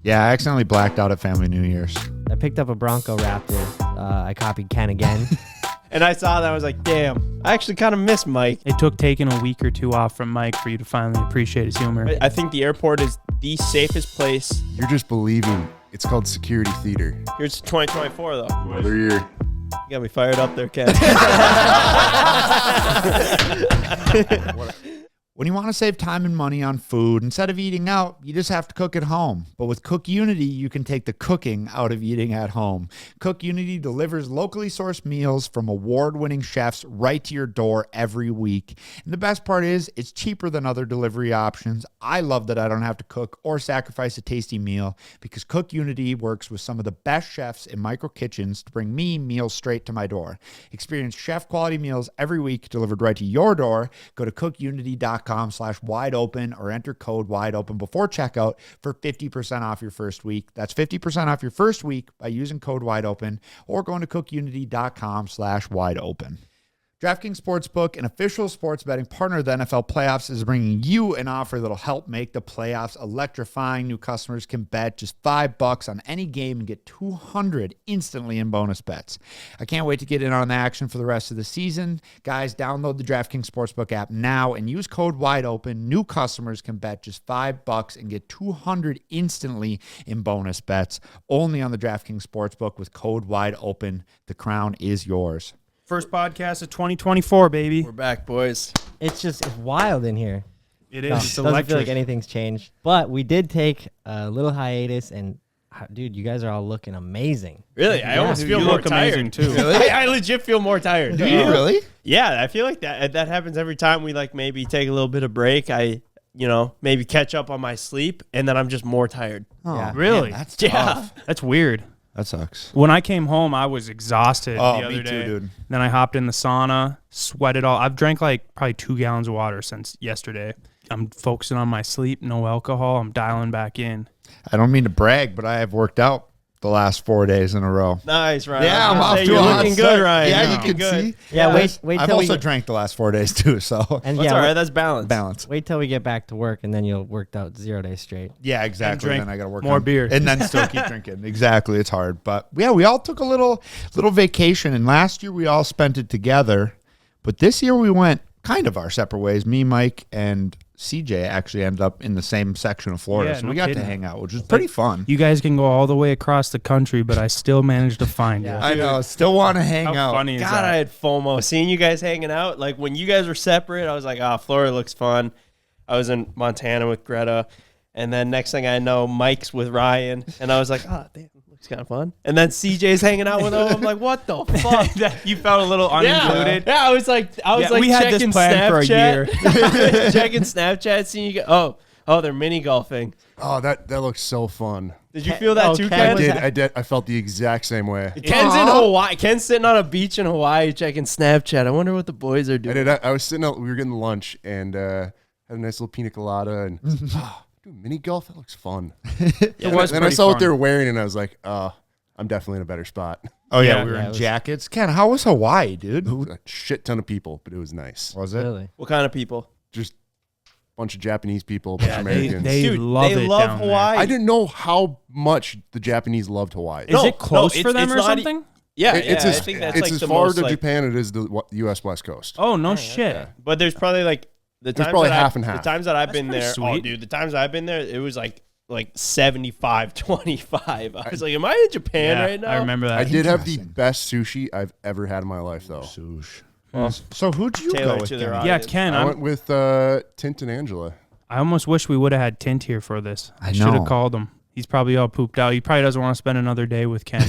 Yeah, I accidentally blacked out at Family New Year's. I picked up a Bronco Raptor. I copied Ken again. And I saw that. I was like, damn, I actually kind of miss Mike. It took taking a week or two off from Mike for you to finally appreciate his humor. I think the airport is the safest place. You're just believing. It's called security theater. Here's 2024, though. Another year. You got me fired up there, Ken. When you want to save time and money on food, instead of eating out, you just have to cook at home. But with Cook Unity, you can take the cooking out of eating at home. Cook Unity delivers locally sourced meals from award-winning chefs right to your door every week. And the best part is, it's cheaper than other delivery options. I love that I don't have to cook or sacrifice a tasty meal because Cook Unity works with some of the best chefs in micro kitchens to bring me meals straight to my door. Experience chef-quality meals every week delivered right to your door. Go to cookunity.com/wideopen or enter code WIDEOPEN before checkout for 50% off your first week. That's 50% off your first week by using code WIDEOPEN or going to cookunity.com/wideopen. DraftKings Sportsbook, an official sports betting partner of the NFL playoffs, is bringing you an offer that'll help make the playoffs electrifying. New customers can bet just $5 on any game and get $200 instantly in bonus bets. I can't wait to get in on the action for the rest of the season. Guys, download the DraftKings Sportsbook app now and use code WIDEOPEN. New customers can bet just $5 and get $200 instantly in bonus bets. Only on the DraftKings Sportsbook with code WIDEOPEN. The crown is yours. First podcast of 2024, baby. We're back, boys. It's wild in here. It No, is. It's doesn't electric. feel like anything's changed. But we did take a little hiatus, and dude, you guys are all looking amazing. Really? I almost feel you more look amazing, tired. too. Really? I legit feel more tired. Do you really? Yeah, I feel like that happens every time we maybe take a little bit of break. I maybe catch up on my sleep, and then I'm just more tired. Oh, Yeah. Really? Man, that's tough. That's weird. That sucks. When I came home, I was exhausted the other me day. too, dude. Then I hopped in the sauna, sweated all. I've drank probably 2 gallons of water since yesterday. I'm focusing on my sleep, no alcohol. I'm dialing back in. I don't mean to brag, but I have worked out the last 4 days in a row. Nice, Ryan. Yeah, I'm off to You're a hot looking start. good, Ryan. Yeah, You're you looking can see. Yeah, wait I've till also we drank the last 4 days too, so and That's yeah, all right. That's balance. balance. wait till we get back to work, and then you'll work out 0 days straight. Yeah, exactly. drink Then I got to work more on, beer. and then still keep drinking. Exactly, it's hard, but yeah, we all took a little vacation, and last year we all spent it together, but this year we went kind of our separate ways. Me, Mike, and CJ actually ended up in the same section of Florida, Yeah, so no we got kidding. to hang out, which was pretty fun. You guys can go all the way across the country, but I still managed to find you. I know. Still want to hang How out. funny is God, that? I had FOMO seeing you guys hanging out. Like when you guys were separate, I was like, Florida looks fun. I was in Montana with Greta. And then next thing I know, Mike's with Ryan. And I was like, damn, looks kind of fun. And then CJ's hanging out with him. I'm like, what the fuck? You felt a little unincluded. Yeah, I was like we had this checking plan for a year. Snapchat. Checking Snapchat, seeing you go, oh, they're mini golfing. Oh, that looks so fun. Did you feel that too, Ken? I did. I felt the exact same way. Ken's in Hawaii. Ken's sitting on a beach in Hawaii checking Snapchat. I wonder what the boys are I doing. did. I was sitting out. We were getting lunch and had a nice little pina colada and dude, mini golf. That looks fun. It was Then I pretty saw what fun. they were wearing and I was like, I'm definitely in a better spot. Oh yeah, Yeah. we were Yeah, it in was- jackets. Ken, how was Hawaii, dude? A shit ton of people, but it was nice. Was it? Really? What kind of people? Just a bunch of Japanese people, a bunch of They Americans. Dude, love they it love down there. Hawaii. I didn't know how much the Japanese loved Hawaii. Is No, it close no, for them it's or not something? Yeah, It's I as, think that's it's like as the far most to like, Japan as it is the U.S. West Coast. Oh, no shit. but there's probably like the There's times probably that half and half. The times that I've been pretty there, sweet. dude, the times I've been there, it was like 75-25. I was like, am I in Japan Yeah, right now? I remember that. I did have the Interesting. best sushi I've ever had in my life, though. Sush. Well, So who'd you Taylor go with? to their Ken? yeah, audience. Ken, I went with Tint and Angela. I almost wish we would have had Tint here for this. I should know. have called him. He's probably all pooped out. He probably doesn't want to spend another day with Ken.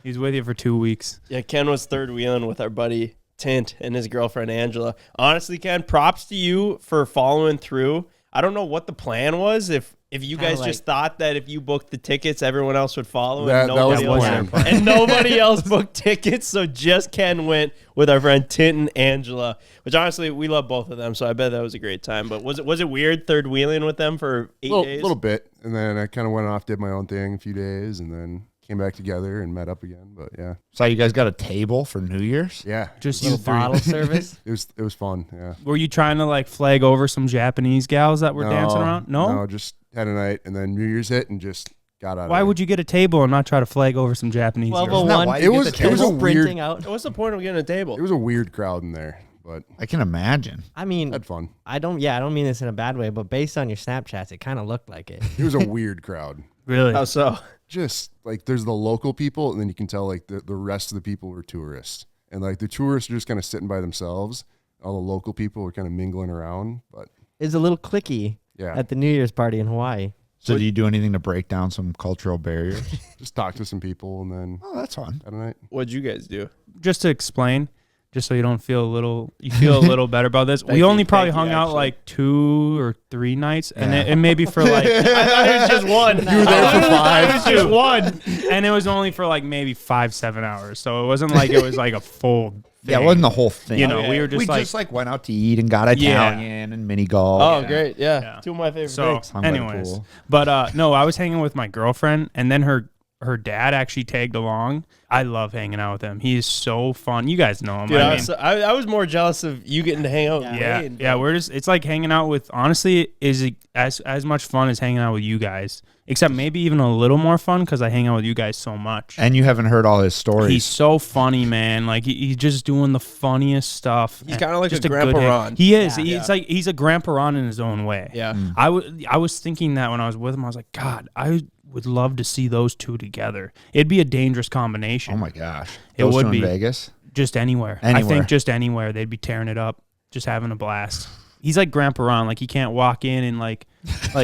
He's with you for 2 weeks. Yeah, Ken was third wheeling with our buddy Tint and his girlfriend Angela. Honestly, Ken, props to you for following through. I don't know what the plan was. If you Kinda guys just thought that if you booked the tickets, everyone else would follow, That and was nobody the else plan. and nobody else booked tickets, so just Ken went with our friend Tint and Angela. Which honestly, we love both of them, so I bet that was a great time. But was it weird third wheeling with them for 8 days? A little bit. And then I kind of went off, did my own thing a few days, and then came back together and met up again. But yeah. So you guys got a table for New Year's? Yeah. Just you Little three. bottle service. It was fun. Yeah. Were you trying to like flag over some Japanese gals that were dancing around? No? No, just had a night and then New Year's hit and just got out. Why would you get a table and not try to flag over some Japanese? girls? 1201. why It you get was the it was a sprinting weird out. What's the point of getting a table? it was a weird crowd in there, but I can imagine. I mean, had fun. I don't mean this in a bad way, but based on your Snapchats, it kind of looked like it. It was a weird crowd. Really? How so? Just like there's the local people, and then you can tell like the rest of the people were tourists, and like the tourists are just kind of sitting by themselves. All the local people were kind of mingling around, but It's a little cliquey yeah, at the New Year's party in Hawaii. So do you do anything to break down some cultural barriers? just talk to some people, and then Oh, that's fun. I don't know. What'd you guys do? Just to explain, just so you don't feel you feel a little better about this. We only probably hung out like 2 or 3 nights, and Yeah. it maybe for like I thought it was just one. You were there for 5. it was just one, and it was only for like maybe 5-7 hours. So it wasn't like it was like a full thing. Yeah, it wasn't the whole thing. You know, we were just we like went out to eat and got Italian and mini golf. Oh, great. Yeah. Yeah. 2 of my favorite so. things. Hung by the Anyways, pool. but no, I was hanging with my girlfriend, and then her dad actually tagged along. I love hanging out with him. He is so fun. You guys know him. Dude, I mean, I was more jealous of you getting to hang out with yeah, Wayne. yeah. We're just it's like hanging out with. Honestly, is as much fun as hanging out with you guys. Except maybe even a little more fun because I hang out with you guys so much. And you haven't heard all his stories. He's so funny, man. Like he's just doing the funniest stuff. He's kinda like Just a Grandpa good hang. Ron. He is. Yeah. He's like he's a Grandpa Ron in his own way. Yeah. I was thinking that when I was with him. I was like, God, I would love to see those two together. It'd be a dangerous combination. oh my gosh. It Those would two in be. Vegas. Just anywhere. I Anywhere. think just anywhere. They'd be tearing it up, just having a blast. He's like Grandpa Ron. Like he can't walk in and like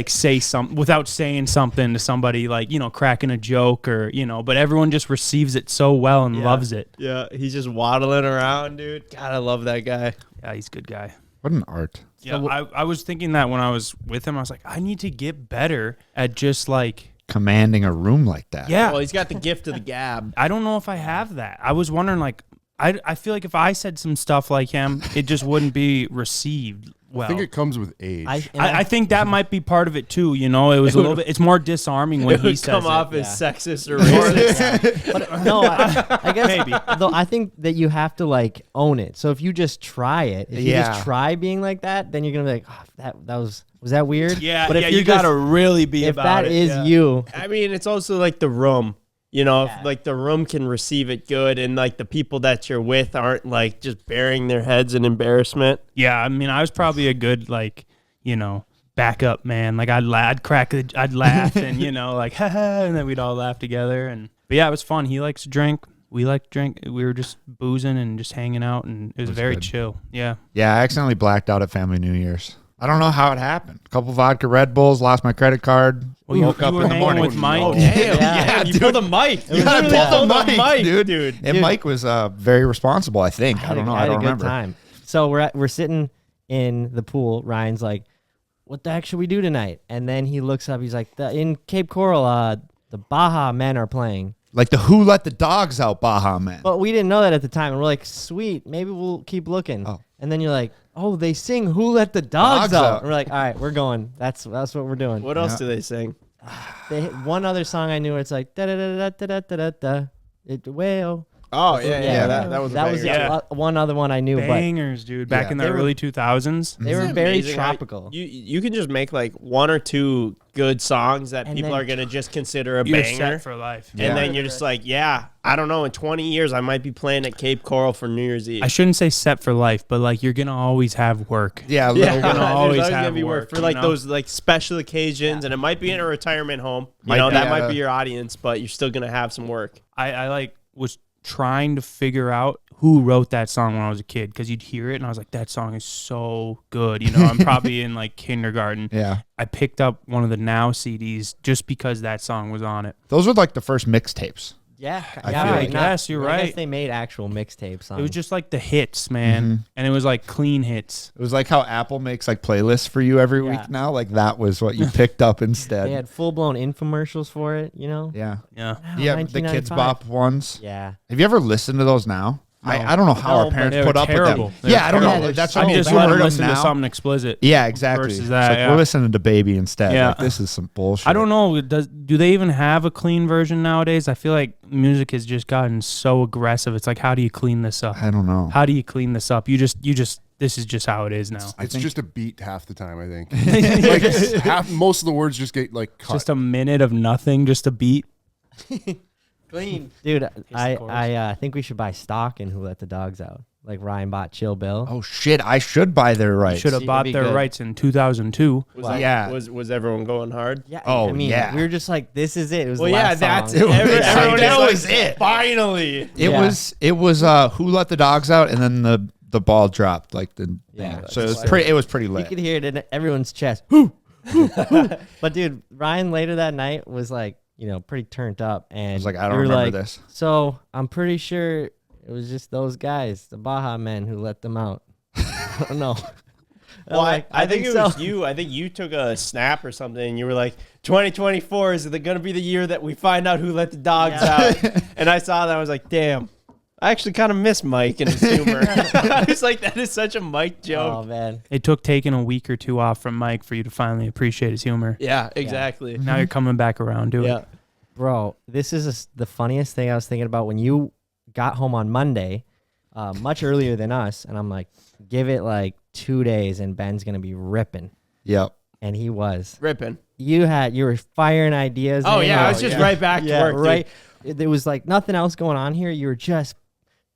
say something without saying something to somebody, like, you know, cracking a joke or, you know, but everyone just receives it so well and loves it. Yeah. He's just waddling around, dude. God, I love that guy. Yeah, he's a good guy. What an art. Yeah, I was thinking that when I was with him. I was like, I need to get better at just like, Commanding a room like that. yeah. Well, he's got the gift of the gab. I don't know if I have that. I was wondering, like, I feel like if I said some stuff like him, it just wouldn't be received well. I think it comes with age. I think that might be part of it too. You know, it was a little bit. It's more disarming when It he would says come it. off as sexist or racist. But no, I guess Maybe. though I think that you have to like own it. So if you just try it, if you Yeah. just try being like that, then you're gonna be like, oh, that was that weird? Yeah, But if yeah, you're you gotta just- really be if about that it. is yeah. you, I mean, it's also like the room. You know, Yeah. if like the room can receive it good and like the people that you're with aren't like just burying their heads in embarrassment. Yeah, I mean, I was probably a good, like, you know, backup man. Like I'd laugh and, you know, like ha ha, and then we'd all laugh together. But yeah, it was fun. He likes to drink. We like to drink. We were just boozing and just hanging out, and it was That's very good. chill. Yeah. Yeah, I accidentally blacked out at Family New Year's. I don't know how it happened. A couple vodka Red Bulls, lost my credit card. Well, you woke up were in the hanging morning with Mike. Oh, damn. Yeah, you pulled the mic. You gotta pull the mic, dude. dude. And Mike was very responsible, I think. I don't know. I I had don't a good remember. time. So we're sitting in the pool. Ryan's like, "What the heck should we do tonight?" And then he looks up. He's like, "In Cape Coral, the Baja men are playing." Like the Who Let the Dogs Out Baja Man. But we didn't know that at the time. And we're like, "Sweet, maybe we'll keep looking." Oh. And then you're like, "Oh, they sing Who Let the Dogs, Dogs Out." Out. And we're like, "All right, we're going. That's what we're doing." What else do they sing? One other song I knew where it's like da da da da da da da da. It whale. Oh, yeah. That was a that was banger. Yeah. one other one I knew, Bangers, dude. Back Yeah. in They the were- early 2000s. but they were Isn't it very amazing how tropical. You can just make like 1 or 2 good songs that And people then are gonna just consider a You're banger, set for life. Yeah. and then you're just like, yeah, I don't know. In 20 years, I might be playing at Cape Coral for New Year's Eve. I shouldn't say set for life, but like you're gonna always have work. Yeah, Yeah, little- gonna there's always gonna have be work, for you like know? those like special occasions, and it might be in a retirement home. You Might know, be, that might be your audience, but you're still gonna have some work. I like was trying to figure out who wrote that song when I was a kid, because you'd hear it and I was like, that song is so good. You know, I'm probably in like kindergarten. yeah. I picked up one of the Now CDs just because that song was on it. Those were like the first mixtapes. Yeah, I yeah. feel I like- Yes, you're I guess right. they made actual mixtapes. It was just like the hits, man. And it was like clean hits. It was like how Apple makes like playlists for you every Yeah. week now. Like that was what you picked up instead. they had full blown infomercials for it. You know. Yeah. Yeah. Wow, Yeah, the Kids 1995. Bop ones. Yeah. Have you ever listened to those now? I don't know how No, our but parents they put were up terrible. with They them. were Yeah, I don't know. terrible. Like, that's Yeah, what I we just heard want to them listen to now. something explicit. Yeah, exactly. versus It's that, like, yeah. we're listening to Baby instead. Yeah. Like, this is some bullshit. I don't know. Do they even have a clean version nowadays? I feel like music has just gotten so aggressive. It's like, how do you clean this up? I don't know. How do you clean this up? You just this is just how it is now. It's just a beat half the time, I think. Like most of the words just get like cut. Just a minute of nothing, just a beat. Clean. Dude, the chorus. I think we should buy stock in Who Let the Dogs Out. Like Ryan bought Chill Bill. Oh shit! I should buy their rights. Should have It'd bought be their good. rights in 2002. Was everyone going hard? Yeah. Oh, I mean, yeah. we were just like, this is it. It was Well, the yeah, last that's song. it. Everyone That was was like, it. Finally. It was Who Let the Dogs Out, and then the ball dropped like the Yeah. So it was pretty You lit. could hear it in everyone's chest. But dude, Ryan later that night was like, pretty turned up, and I was like, I don't we were remember like, this. So I'm pretty sure it was just those guys, the Baja men, who let them out. I don't know. Well, I think it so. was you. I think you took a snap or something, and you were like, 2024 is going to be the year that we find out who let the dogs out. And I saw that. I was like, damn. I actually kind of miss Mike and his humor. I was like, that is such a Mike joke. Oh man. It took taking a week or two off from Mike for you to finally appreciate his humor. Yeah, exactly. Now you're coming back around to Yeah. it. Bro, this is the funniest thing I was thinking about when you got home on Monday, much earlier than us, and I'm like, give it like 2 days and Ben's gonna be ripping, Yep. and he was. Ripping. You were firing ideas. Oh, in. yeah. I was just right back to work. Dude. right. There was like nothing else going on here. You were just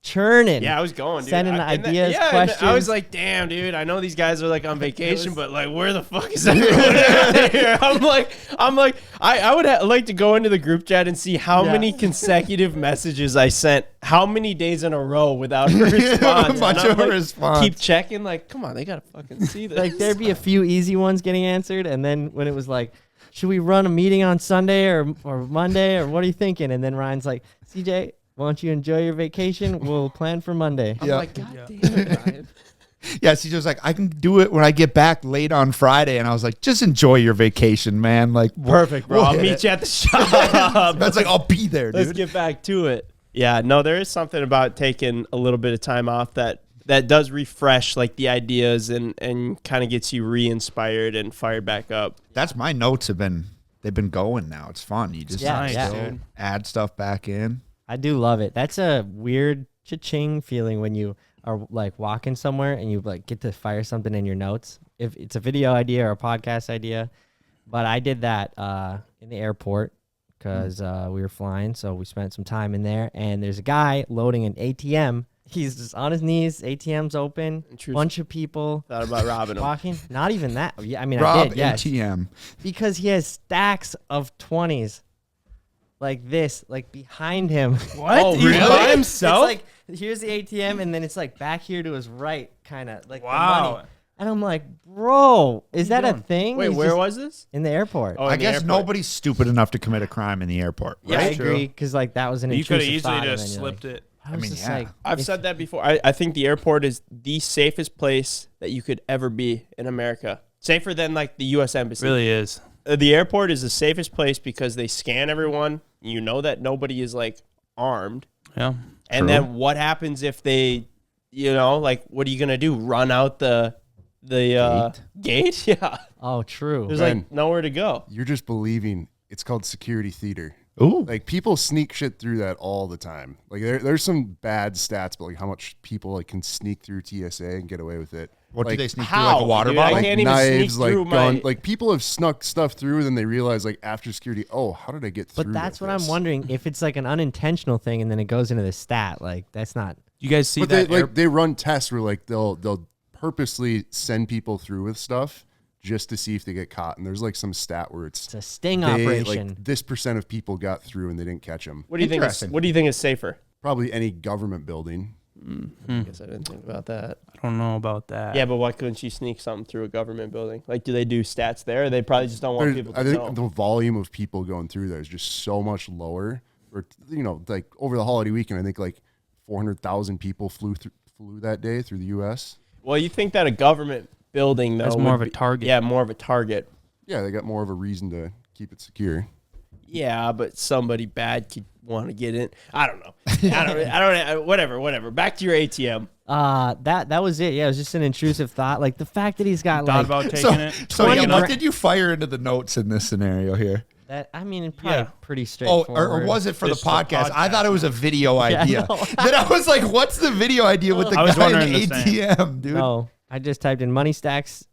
churning. Yeah, I was going, dude. Sending ideas, and I questions. was like, damn, dude, I know these guys are like on vacation, but like, where the fuck is everyone out here? I'm like, I would like to go into the group chat and see how many consecutive messages I sent, how many days in a row without a response. Much And I'm of a like, response. Keep checking, like, come on, they gotta fucking see this. Like there'd be a few easy ones getting answered, and then when it was like, should we run a meeting on Sunday or Monday, or what are you thinking? And then Ryan's like, CJ, why don't you enjoy your vacation? We'll plan for Monday. I'm like, God damn it, Ryan. Yeah, CJ was like, I can do it when I get back late on Friday, and I was like, just enjoy your vacation, man. Like, Perfect, bro. we'll I'll hit meet it. you at the shop. That's like, I'll be there, Let's dude. get back to it. Yeah, no, there is something about taking a little bit of time off that does refresh like the ideas and kind of gets you re-inspired and fired back up. That's my notes they've been going now. It's fun. You just Yeah, yeah. still add stuff back in. I do love it. That's a weird cha-ching feeling when you are like walking somewhere and you like get to fire something in your notes. If it's a video idea or a podcast idea. But I did that in the airport because we were flying. So we spent some time in there, and there's a guy loading an ATM. He's just on his knees. ATM's open. Bunch of people Thought about robbing him. walking. Not even that. Yeah, I mean, I Rob did, yes. ATM. Because he has stacks of 20s like this, like behind him. What? Oh, He's really? by himself? It's like, here's the ATM, and then it's like back here to his right, kind of like the Wow. money. And I'm like, bro, is that a thing? Wait, He's where just was this? in the airport? Oh, I in the guess airport. nobody's stupid enough to commit a crime in the airport. Yeah, Right? I agree, because like that was an You could have intrusive easily thought, and just then you're slipped like, it. I was mean, just yeah. like, I've said that before. I think the airport is the safest place that you could ever be in America. Safer than like the U.S. Embassy. Really is. The airport is the safest place because they scan everyone. You know that nobody is like armed. Yeah. And True. then what happens if they, like, what are you gonna do? Run out the gate? Yeah. oh, true. There's Ben. like nowhere to go. You're just believing it's called security theater. Ooh. Like people sneak shit through that all the time. Like there's some bad stats, but like how much people like can sneak through TSA and get away with it. What like, do they sneak how? through, like a water Dude, I bottle? like can't even sneak knives, like through gun, my- like people have snuck stuff through, then they realize like after security, oh, how did I get through? But that's with what I'm this? wondering. If it's like an unintentional thing and then it goes into the stat, like that's not. You guys see But that? they run tests where like they'll purposely send people through with stuff just to see if they get caught. And there's like some stat where It's a sting they, operation. like this % of people got through and they didn't catch them. What do you think? Interesting. What do you think is safer? Probably any government building. I guess I didn't think about that. I don't know about that. Yeah, but why couldn't you sneak something through a government building? Like, do they do stats there? Or they probably just don't want people to I think know. the volume of people going through there is just so much lower. Or like over the holiday weekend, I think like 400,000 people flew that day through the U.S. Well, you think that a government building though That's more would of a be- target. Yeah, more of a target. Yeah, they got more of a reason to keep it secure. Yeah, but somebody bad could want to get in. I don't know. I don't. Whatever. Back to your ATM. That was it. Yeah, it was just an intrusive thought. Like the fact that he's got Thought like about taking So, it. so yeah, 20 what gra- did you fire into the notes in this scenario here? That probably pretty Oh, straightforward. or was it for the It's the podcast? I thought it was a video Yeah, idea. no. Then I was like, what's the video idea with the I was guy in wondering the the same. ATM, dude? No, I just typed in money stacks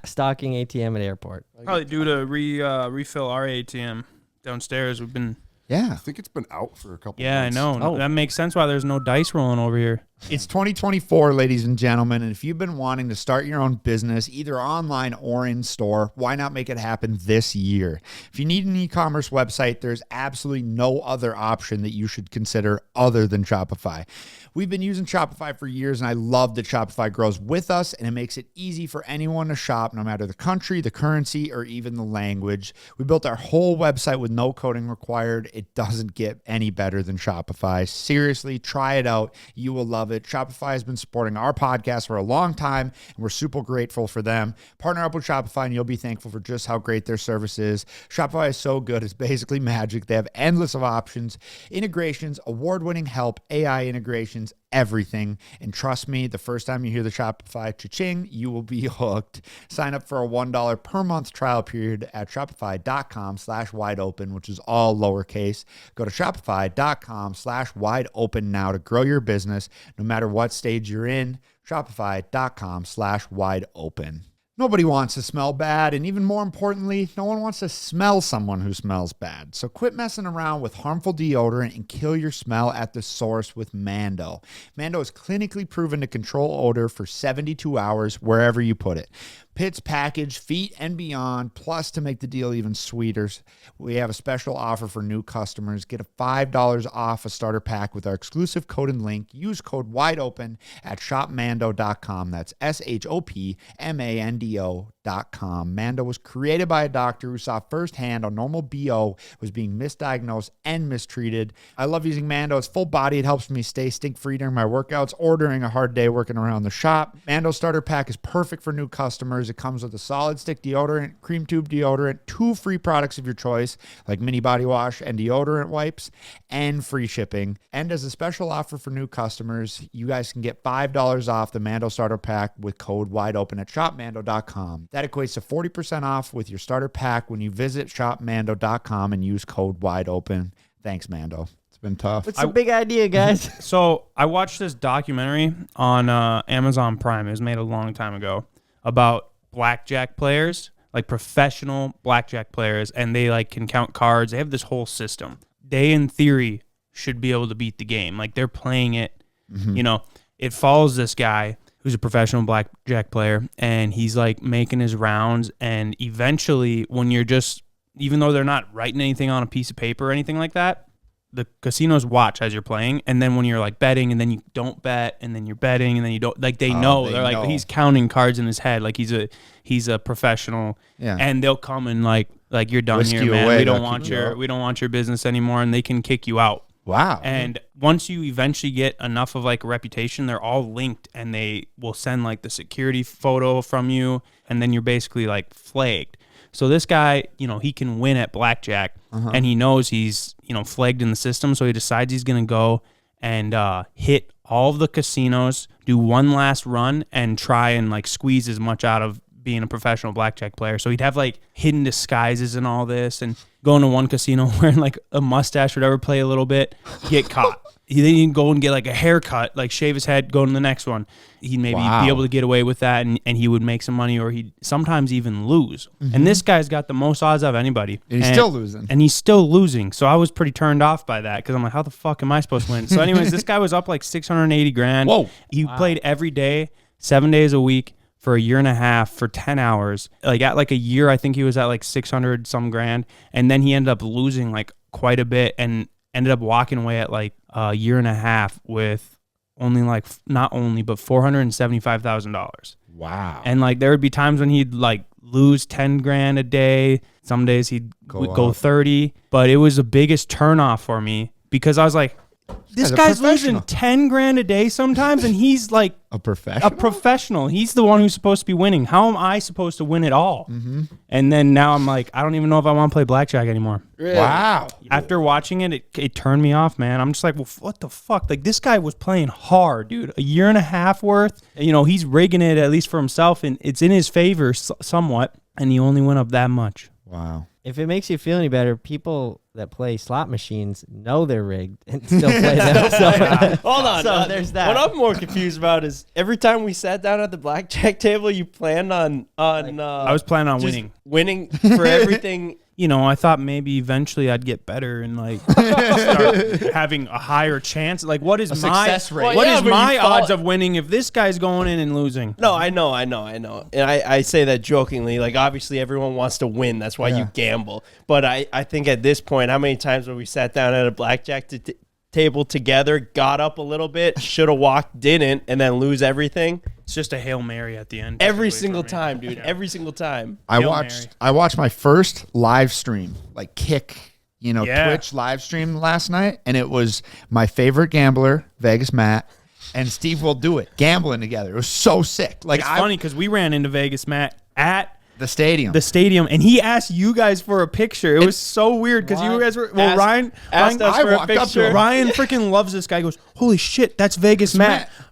stocking ATM at airport. Probably due to refill our ATM downstairs. We've been. Yeah. I think it's been out for a couple. Yeah, I months. know. Oh. That makes sense why there's no dice rolling over here. It's 2024, ladies and gentlemen, and if you've been wanting to start your own business, either online or in store, why not make it happen this year? If you need an e-commerce website, there's absolutely no other option that you should consider other than Shopify. We've been using Shopify for years, and I love that Shopify grows with us, and it makes it easy for anyone to shop, no matter the country, the currency, or even the language. We built our whole website with no coding required. It doesn't get any better than Shopify. Seriously, try it out. You will love it. Shopify has been supporting our podcast for a long time, and we're super grateful for them. Partner up with Shopify, and you'll be thankful for just how great their service is. Shopify is so good. It's basically magic. They have endless of options, integrations, award-winning help, AI integrations, everything. And trust me, the first time you hear the Shopify cha-ching, you will be hooked. Sign up for a $1 per month trial period at shopify.com/wideopen, which is all lowercase. Go to shopify.com/wideopen now to grow your business, no matter what stage you're in. Shopify.com/wideopen. Nobody wants to smell bad, and even more importantly, no one wants to smell someone who smells bad. So quit messing around with harmful deodorant and kill your smell at the source with Mando. Mando is clinically proven to control odor for 72 hours wherever you put it. Pits, package, feet, and beyond. Plus, to make the deal even sweeter, we have a special offer for new customers. Get a $5 off a starter pack with our exclusive code and link. Use code WIDEOPEN at shopmando.com. That's shopmando.com. Mando was created by a doctor who saw firsthand how normal BO was being misdiagnosed and mistreated. I love using Mando. It's full body. It helps me stay stink-free during my workouts or during a hard day working around the shop. Mando starter pack is perfect for new customers. It comes with a solid stick deodorant, cream tube deodorant, 2 free products of your choice, like mini body wash and deodorant wipes, and free shipping. And as a special offer for new customers, you guys can get $5 off the Mando starter pack with code WIDEOPEN at shopmando.com. That equates to 40% off with your starter pack when you visit shopmando.com and use code WIDEOPEN. Thanks, Mando. It's been tough. It's a big idea, guys. So I watched this documentary on Amazon Prime. It was made a long time ago about blackjack players, like professional blackjack players, and they like can count cards. They have this whole system. They, in theory, should be able to beat the game. Like they're playing it. You know, it follows this guy who's a professional blackjack player, and he's like making his rounds. And eventually, when you're just, even though they're not writing anything on a piece of paper or anything like that, the casinos watch as you're playing, and then when you're like betting, and then you don't bet, and then you're betting, and then you don't, like they know. They're like, he's counting cards in his head, like he's a professional. Yeah. And they'll come and like you're done Whisk here, you man. away, We don't they'll want keep you out. we don't want your business anymore, and they can kick you out. Wow. And once you eventually get enough of like a reputation, they're all linked, and they will send like the security photo from you, and then you're basically like flagged. So this guy, you know, he can win at blackjack, and he knows he's, you know, flagged in the system. So he decides he's going to go and hit all of the casinos, do one last run, and try and like squeeze as much out of being a professional blackjack player. So he'd have like hidden disguises and all this, and go into one casino wearing like a mustache, whatever, play a little bit, get caught. Then he'd go and get like a haircut, like shave his head, go to the next one. He'd maybe be able to get away with that, and he would make some money, or he'd sometimes even lose. And this guy's got the most odds of anybody. And he's still losing. And he's still losing. So I was pretty turned off by that, because I'm like, how the fuck am I supposed to win? So anyways, this guy was up like 680 grand. Whoa. He played every day, 7 days a week, for a year and a half, for 10 hours. Like at like a year, I think he was at like 600 some grand. And then he ended up losing like quite a bit, and ended up walking away at like a year and a half with only like, not only, but $475,000. Wow. And like there would be times when he'd like lose 10 grand a day. Some days he'd go 30. But it was the biggest turnoff for me, because I was like, this guy's losing 10 grand a day sometimes, and he's like a professional. He's the one who's supposed to be winning. How am I supposed to win it all? And then now I'm like, I don't even know if I want to play blackjack anymore. Really? Wow. After watching it, it turned me off, man. I'm just like, well, what the fuck? Like, this guy was playing hard, dude. A year and a half worth. You know, he's rigging it, at least for himself, and it's in his favor somewhat, and he only went up that much. Wow. if it makes you feel any better, people that play slot machines know they're rigged and still play them. So, Hold on. So there's that. What I'm more confused about is every time we sat down at the blackjack table, you planned on I was planning on just winning. for everything. You know, I thought maybe eventually I'd get better and like start having a higher chance. Like, what is my success rate. Well, yeah, but my you odds follow- of winning if this guy's going in and losing? No, I know. And I say that jokingly. Like, obviously, everyone wants to win. That's why you gamble. But I think at this point, how many times when we sat down at a blackjack table together, got up a little bit, should have walked, didn't, and then lose everything? It's just a Hail Mary at the end. Every typically single for me. time, dude. Yeah. Every single time. I Hail watched my first live stream, like Kick, Yeah. Twitch live stream last night, and it was my favorite gambler, Vegas Matt, and Steve Will Do It, gambling together. It was so sick. Like It's funny because we ran into Vegas Matt at the stadium. the stadium, and he asked you guys for a picture. It was so weird because you guys were Ryan asked us I for a walked up to picture. him. Ryan freaking loves this guy. He goes, holy shit, that's Vegas Matt. Matt.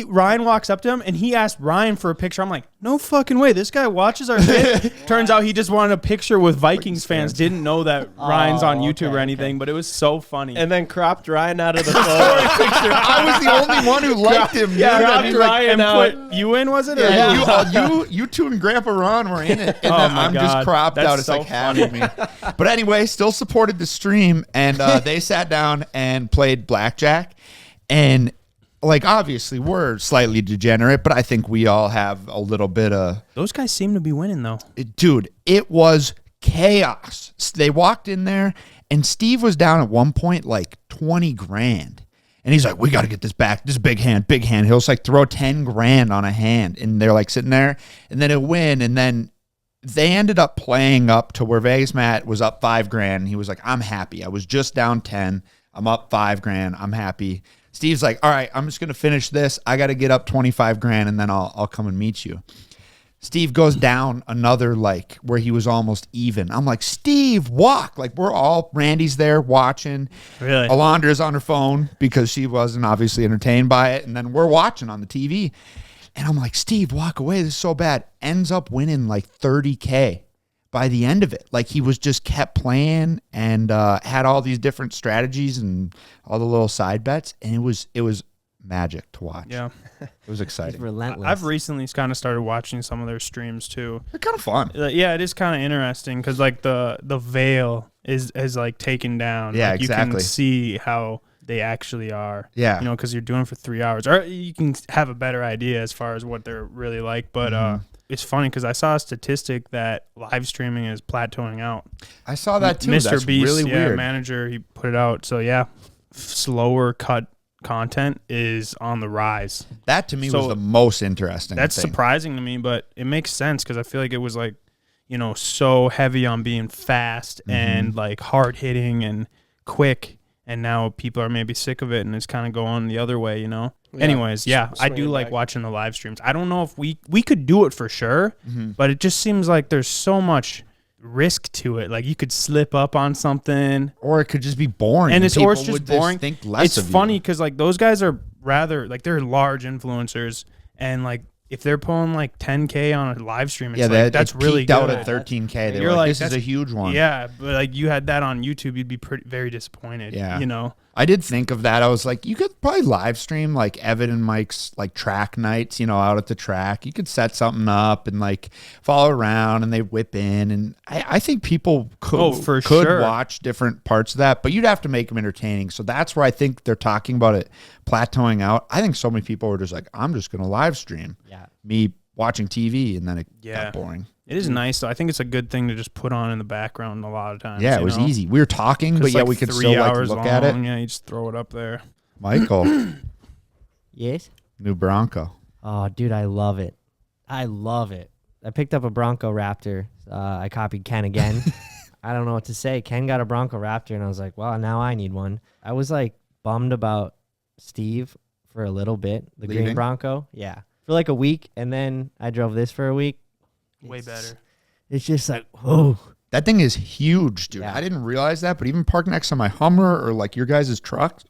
Ryan walks up to him and he asked Ryan for a picture. I'm like, no fucking way. This guy watches our shit. Turns out he just wanted a picture with Vikings fans. Didn't know that Ryan's on YouTube or anything, but it was so funny. And then cropped Ryan out of the photo. I was the only one who liked him. dude. Yeah, I mean, dropped Ryan and out. put you in, was it? Or Yeah, you two and Grandpa Ron were in it, and then my I'm just God. cropped That's out. It's so like half of me. But anyway, still supported the stream, and they sat down and played blackjack, and like obviously we're slightly degenerate, but I think we all have a little bit of. Those guys seem to be winning though. Dude, it was chaos. They walked in there, and Steve was down at one point like 20 grand. And he's like, we got to get this back. This is big hand. He'll just like throw 10 grand on a hand. And they're like sitting there, and then it win. And then they ended up playing up to where Vegas Matt was up 5 grand. And he was like, I'm happy. I was just down 10. I'm up 5 grand. I'm happy. Steve's like, all right, I'm just going to finish this. I got to get up 25 grand, and then I'll come and meet you. Steve goes down another, like, where he was almost even. I'm like, Steve, walk. Like, we're all, Randy's there watching. Really? Alondra's on her phone because she wasn't obviously entertained by it. And then we're watching on the TV. And I'm like, Steve, walk away. This is so bad. Ends up winning like 30K by the end of it. Like, he was just kept playing and had all these different strategies and all the little side bets. And it was magic to watch. Yeah. It was He's exciting. relentless. I've recently kind of started watching some of their streams too. They're kind of fun. Yeah, it is kind of interesting because like the veil is like taken down. Yeah, like, exactly. You can see how they actually are. Yeah. You know, because you're doing it for 3 hours, or you can have a better idea as far as what they're really like. But it's funny because I saw a statistic that live streaming is plateauing out. I saw that too. Mr. That's Beast, really weird. manager, he put it out. So yeah, slower cut content is on the rise. That to me So was the most interesting. That's thing. surprising to me, but it makes sense because I feel like it was like, you know, so heavy on being fast and like hard hitting and quick, and now people are maybe sick of it and it's kind of going the other way, you know. Yeah. Anyways, yeah, I do Swinging like back. watching the live streams. I don't know if we could do it for sure, but it just seems like there's so much risk to it. Like you could slip up on something, Or it could just be boring. and it's people or it's just would just boring. Think less It's of you. funny because like those guys are rather like they're large influencers, and like if they're pulling like 10K on a live stream, it's Yeah, like that's really peaked out good. at 13K. They You're were like, like, this is that's- a huge one. Yeah, but like you had that on YouTube, you'd be very disappointed. Yeah. You know. I did think of that. I was like, you could probably live stream like Evan and Mike's like track nights, you know, out at the track. You could set something up and like follow around and they whip in. And I think people could sure. watch different parts of that, but you'd have to make them entertaining. So that's where I think they're talking about it plateauing out. I think so many people were just like, I'm just going to live stream me watching TV, and then it got boring. It is nice though. I think it's a good thing to just put on in the background a lot of times. Yeah, it you was know? easy. We were talking, 'Cause but it's yeah, like we could 3 still like hours look long. at it. Yeah, you just throw it up there. Michael, Yes. new Bronco. Oh, dude, I love it. I love it. I picked up a Bronco Raptor. I copied Ken again. I don't know what to say. Ken got a Bronco Raptor, and I was like, well, now I need one. I was like bummed about Steve for a little bit, the green Leaving? Bronco. Yeah. For like a week, and then I drove this for a week. Way better. It's just like, oh. That thing is huge, dude. Yeah. I didn't realize that, but even parked next to my Hummer or like your guys' truck,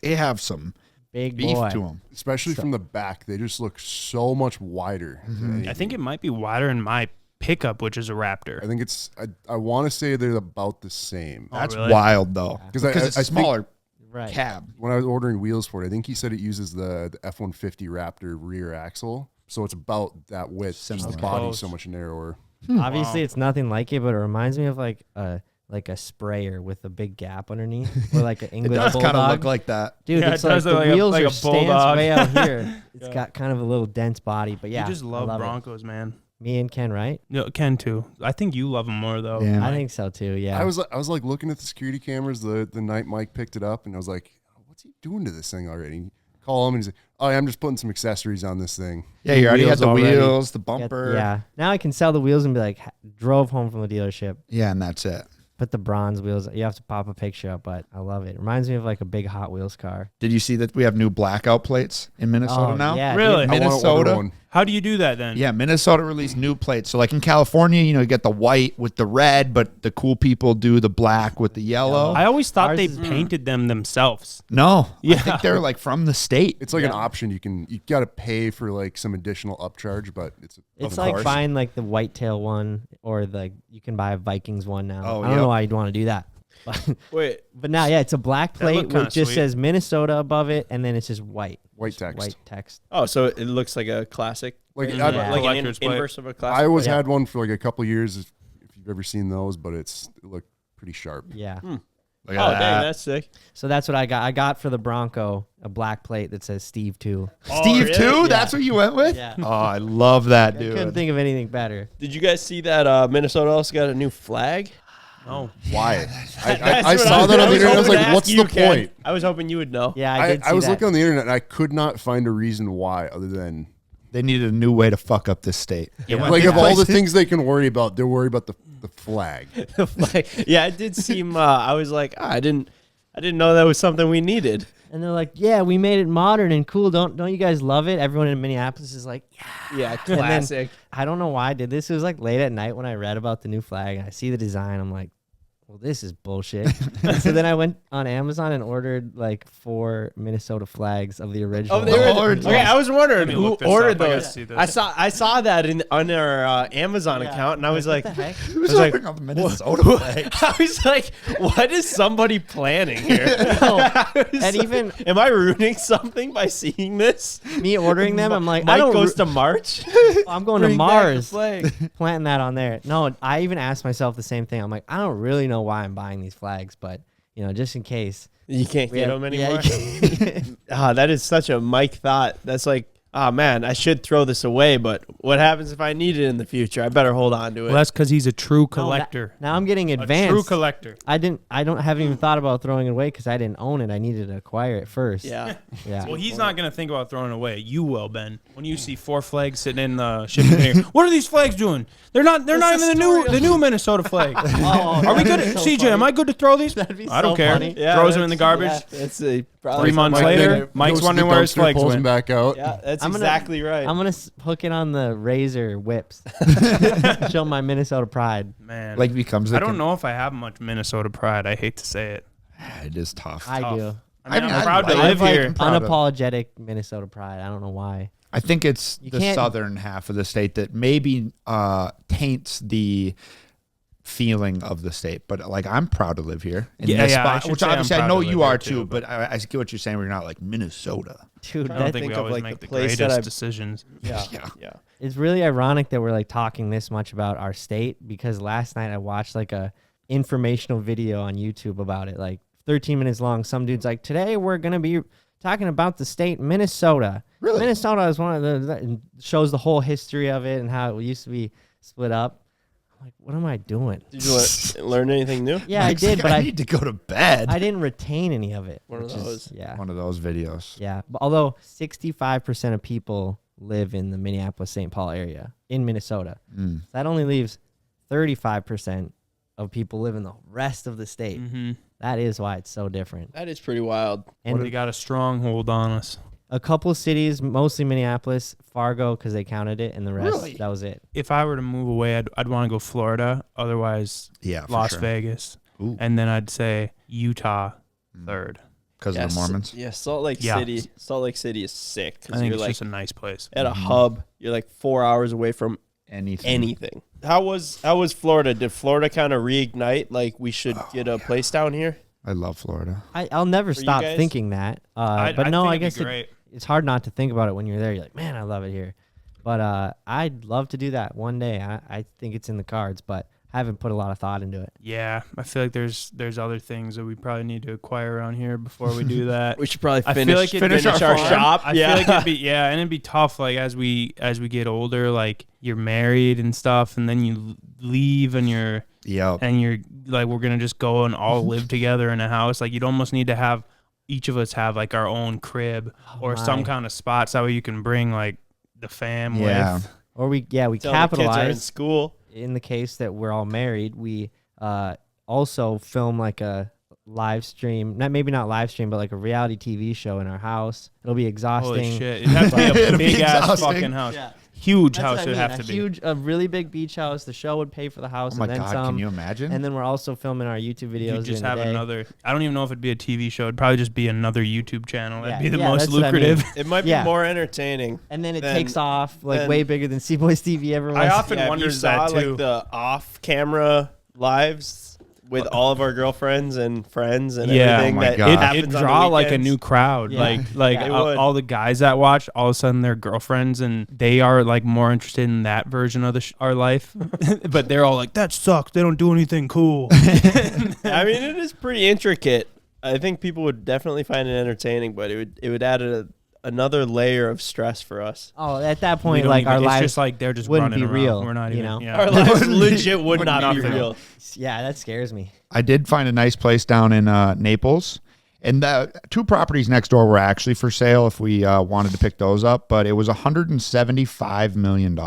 they have some Big beef boy. to them. Especially from the back, they just look so much wider. I think it might be wider in my pickup, which is a Raptor. I think it's. I want to say they're about the same. Oh, That's really? wild though, Because it's a smaller Right. cab. when I was ordering wheels for it, I think he said it uses the F-150 Raptor rear axle, so it's about that width. Just Similar. the body's Close. so much narrower. Obviously, Wow. it's nothing like it, but it reminds me of like a sprayer with a big gap underneath, or like an It English does kind of bulldog. look like that. Dude, Yeah, it's it like does the look like a- wheels like are a stance bulldog. way out here. It's Yeah. got kind of a little dense body, but yeah, You just I love it. Broncos, man. Me and Ken, right? No, Ken too. I think you love them more though. Yeah. I think so too. Yeah. I was like looking at the security cameras the night Mike picked it up, and I was like, what's he doing to this thing already? And call him and he's like, oh, yeah, I'm just putting some accessories on this thing. Yeah, you already Wheels had the already. wheels, the Get- bumper. yeah. Now I can sell the wheels and be like, drove home from the dealership. Yeah, and that's it. Put the bronze wheels. You have to pop a picture up, but I love it. Reminds me of like a big Hot Wheels car. Did you see that we have new blackout plates in Minnesota now? Yeah, Really? dude. I wanna order Minnesota? one. How do you do that then? Yeah, Minnesota released new plates. So like in California, you get the white with the red, but the cool people do the black with the yellow. I always thought Ours they is- painted them themselves. No, I Yeah. think they're like from the state. It's like an option. You got to pay for like some additional upcharge, but it's It's Of like course. buying like the whitetail one, or you can buy a Vikings one now. Oh, I don't yep. know why you'd want to do that. Wait, But now, yeah, it's a black That look plate kinda which just sweet. says Minnesota above it, and then it's just white. white Just text. White text. oh, so it looks like a classic, Like Yeah. I, Yeah. like an Collector's plate. inverse of a classic. I always Yeah. had one for like a couple years. If you've ever seen those, but it looked pretty sharp. Yeah. Look Oh, at dang, that. that's sick. So that's what I got. I got for the Bronco a black plate that says Steve 2. Steve really? too? Yeah. That's what you went with? Yeah. Oh, I love that, I dude. couldn't think of anything better. Did you guys see that Minnesota also got a new flag? No. Why? I That's what saw that on the was internet. I was hoping to like, ask what's you, the Ken. point? I was hoping you would know. Yeah, I did see I was that. looking on the internet and I could not find a reason why other than They needed a new way to fuck up this state. They went like to of all the places- things they can worry about, they're worried about the flag. Like, yeah, it did seem. I was like, I didn't know that was something we needed. And they're like, "Yeah, we made it modern and cool. Don't you guys love it?" Everyone in Minneapolis is like, "Yeah." Yeah, then- classic. I don't know why I did this. It was like late at night when I read about the new flag and I see the design. I'm like, well, this is bullshit. So then I went on Amazon and ordered like 4 Minnesota flags of the original. Oh, they were. Lord. Okay, I was wondering Let me who look this ordered up. I gotta those. see this. I saw that on our Amazon account, and I was like, what the heck? Who's I was like, ordering up the Minnesota flag? I was like, what is somebody planning here? No. I was And like, even am I ruining something by seeing this? me ordering them, I'm like, I Mike don't. goes to March. I'm going to Bring back the Mars, flag. planting that on there. No, I even asked myself the same thing. I'm like, I don't really know why I'm buying these flags, but just in case. You can't We get have- them yeah, anymore. you can't- That is such a Mike thought. That's like, oh man, I should throw this away, but what happens if I need it in the future? I better hold on to it. Well, that's because he's a true No, collector. now I'm getting a true advanced. collector. I haven't even thought about throwing it away because I didn't own it. I needed to acquire it first. Yeah. Yeah. Well, he's not gonna think about throwing it away. You will, Ben. When you see 4 flags sitting in the shipping container, what are these flags doing? They're not even the new Minnesota flag. Oh, Are we good? that'd be so CJ, funny. am I good to throw these? That'd be I don't so care. funny. Yeah, Throws them in the garbage. Yeah, that's probably 3 months Mike later, then Mike's goes to wondering the where his dumpster, flags pulls them went. back out. Yeah, that's I'm gonna- exactly right. I'm gonna hook it on the razor whips. Show my Minnesota pride. Man, Like becomes. I don't know if I have much Minnesota pride. I hate to say it. It is tough. I Tough. do. I mean, I I'm proud to like- I live have like here. proud of- unapologetic Minnesota pride. I don't know why. I think it's You the can't- southern half of the state that maybe taints the feeling of the state. But like, I'm proud to live here in Yeah, this yeah, I spot, should which say I'm obviously I proud know to live you here are too, too. But I get what you're saying. We're not like Minnesota. Dude, I don't that, think we of, always like, make the the place that greatest I've- decisions. yeah, Yeah. yeah. it's really ironic that we're like talking this much about our state because last night I watched like a informational video on YouTube about it, like 13 minutes long. Some dude's like, today we're gonna be talking about the state Minnesota. Really? Minnesota is one of the and shows the whole history of it and how it used to be split up. I'm like, what am I doing? Did you learn anything new? Yeah, I Mike's did, like, but I I need to go to bed. I didn't retain any of it. One of which is- those. Yeah. One of those videos. Yeah. But although 65% of people live in the Minneapolis-St. Paul area in Minnesota. Mm. That only leaves 35% of people live in the rest of the state. Mm-hmm. That is why it's so different. That is pretty wild. And They got a stronghold on us. a couple cities, mostly Minneapolis, Fargo, because they counted it, and the rest, Really? that was it. If I were to move away, I'd want to go Florida. Otherwise, Yeah, for Las sure. Vegas, Ooh, and then I'd say Utah Mm. third. because of the Mormons. Yeah, Salt Lake Yeah. City. Salt Lake City is sick I because think you're it's like just a nice place. at a Mhm. hub. You're like 4 hours away from Anything. anything. How was Florida? Did Florida kind of reignite? Like we should get a place down here? I love Florida. I'll never For you stop guys? thinking that. I But no, think I it'd be guess great. it's hard not to think about it when you're there. You're like, man, I love it here. But I'd love to do that one day. I think it's in the cards, but I haven't put a lot of thought into it. Yeah, I feel like there's other things that we probably need to acquire around here before we do that. We should probably I feel finish, like finish our farm. shop. I feel like and it'd be tough. Like as we get older, like you're married and stuff, and then you leave, and you're like, we're gonna just go and all live together in a house. Like you'd almost need to have each of us have like our own crib or some kind of spot, so that way you can bring like the fam with. Or we Till the kids are in capitalize school. in the case that we're all married. We also film like a live stream, maybe not live stream, but like a reality TV show in our house. It'll be exhausting. Holy shit! It'd have to be a It'll be big ass exhausting. fucking house. Yeah. Huge That's house what I would mean, have to be. a really big beach house. The show would pay for the house, Oh my and then God, some. can you imagine? And then we're also filming our YouTube videos. You just during have the day. another. I don't even know if it'd be a TV show. It'd probably just be another YouTube channel. That'd Yeah, be the yeah, most that's what I mean. lucrative. It might be Yeah. more entertaining. And then it Then- takes off like then- way bigger than CboysTV ever was. I often Yeah, if wonder you saw that too. like the off-camera lives with all of our girlfriends and friends and Yeah. everything Oh my that God. happens It'd on the draw like a weekends. new crowd. Yeah. Like Yeah. It all, would. all the guys that watch, all of a sudden they're girlfriends and they are like more interested in that version of our life. But they're all like, that sucks. They don't do anything cool. I mean, it is pretty intricate. I think people would definitely find it entertaining, but it would add another layer of stress for us. Oh, at that We point, don't like even- our it's lives just like they're just wouldn't running be around. real, We're not you even. know? Yeah. Our lives legit would not be Nothing. real. Yeah, that scares me. I did find a nice place down in Naples. And the two properties next door were actually for sale if we wanted to pick those up, but it was $175 million.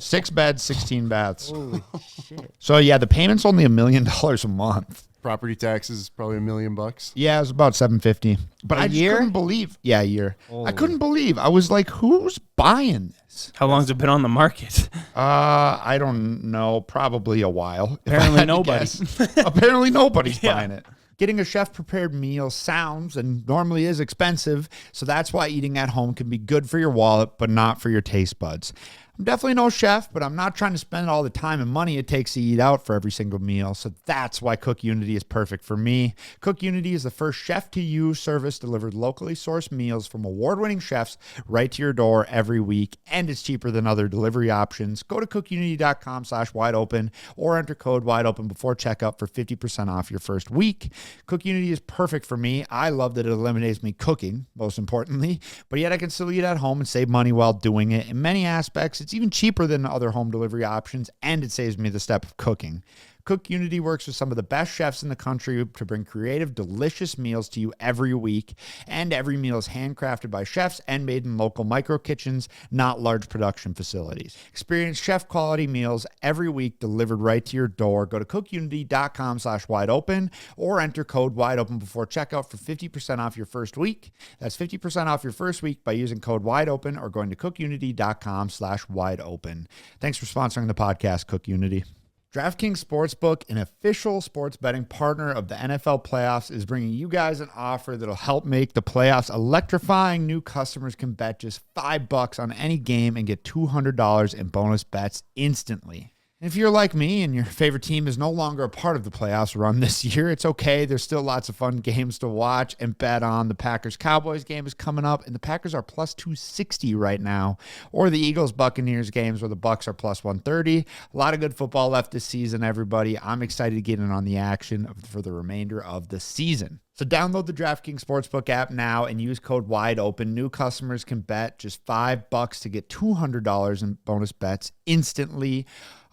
6 beds, 16 baths. Holy shit. So yeah, the payment's only $1 million a month. Property taxes probably $1 million. Yeah, it was about $750. But I just year? couldn't believe. Yeah, a year. I Holy. couldn't believe. I was like, who's buying this? How long's it been on the market? I don't know. Probably a while. if I Apparently had to nobody. guess. Apparently nobody's Yeah. buying it. Getting a chef-prepared meal sounds and normally is expensive, so that's why eating at home can be good for your wallet, but not for your taste buds. I'm definitely no chef, but I'm not trying to spend all the time and money it takes to eat out for every single meal, so that's why Cook Unity is perfect for me. Cook Unity is the first chef-to-you service delivered locally sourced meals from award-winning chefs right to your door every week, and it's cheaper than other delivery options. Go to cookunity.com/wideopen or enter code WIDEOPEN before checkout for 50% off your first week. Cook Unity is perfect for me. I love that it eliminates me cooking, most importantly, but yet I can still eat at home and save money while doing it. In many aspects, it's even cheaper than other home delivery options, and it saves me the step of cooking. Cook Unity works with some of the best chefs in the country to bring creative, delicious meals to you every week, and every meal is handcrafted by chefs and made in local micro kitchens, not large production facilities. Experience chef-quality meals every week delivered right to your door. Go to cookunity.com/wideopen or enter code WIDEOPEN before checkout for 50% off your first week. That's 50% off your first week by using code WIDEOPEN or going to cookunity.com/wideopen. Thanks for sponsoring the podcast, Cook Unity. DraftKings Sportsbook, an official sports betting partner of the NFL playoffs, is bringing you guys an offer that'll help make the playoffs electrifying. New customers can bet just $5 on any game and get $200 in bonus bets instantly. And if you're like me and your favorite team is no longer a part of the playoffs run this year, it's okay. There's still lots of fun games to watch and bet on. The Packers-Cowboys game is coming up, and the Packers are plus 260 right now. Or the Eagles-Buccaneers games where the Bucs are plus 130. A lot of good football left this season, everybody. I'm excited to get in on the action for the remainder of the season. So download the DraftKings Sportsbook app now and use code WIDEOPEN. New customers can bet just $5 to get $200 in bonus bets instantly.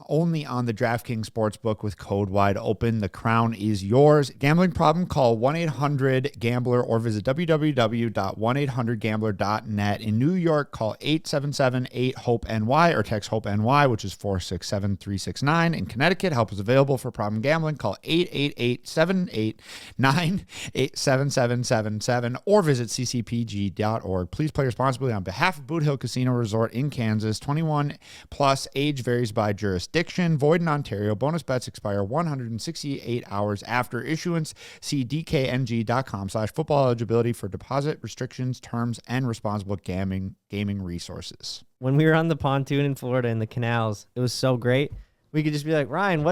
Only on the DraftKings Sportsbook with code WIDEOPEN. The crown is yours. Gambling problem? Call 1-800-GAMBLER or visit www.1800gambler.net. In New York, call 877-8-HOPE-NY or text HOPE-NY, which is 467-369. In Connecticut, help is available for problem gambling. Call 888-789-8777 or visit ccpg.org. Please play responsibly on behalf of Boot Hill Casino Resort in Kansas. 21 plus, age varies by jurisdiction. jurisdiction. Void in Ontario. Bonus bets expire 168 hours after issuance. See dkng.com/football eligibility for deposit restrictions, terms, and responsible gaming resources. When we were on the pontoon in Florida in the canals, it was so great. We could just be like, Ryan,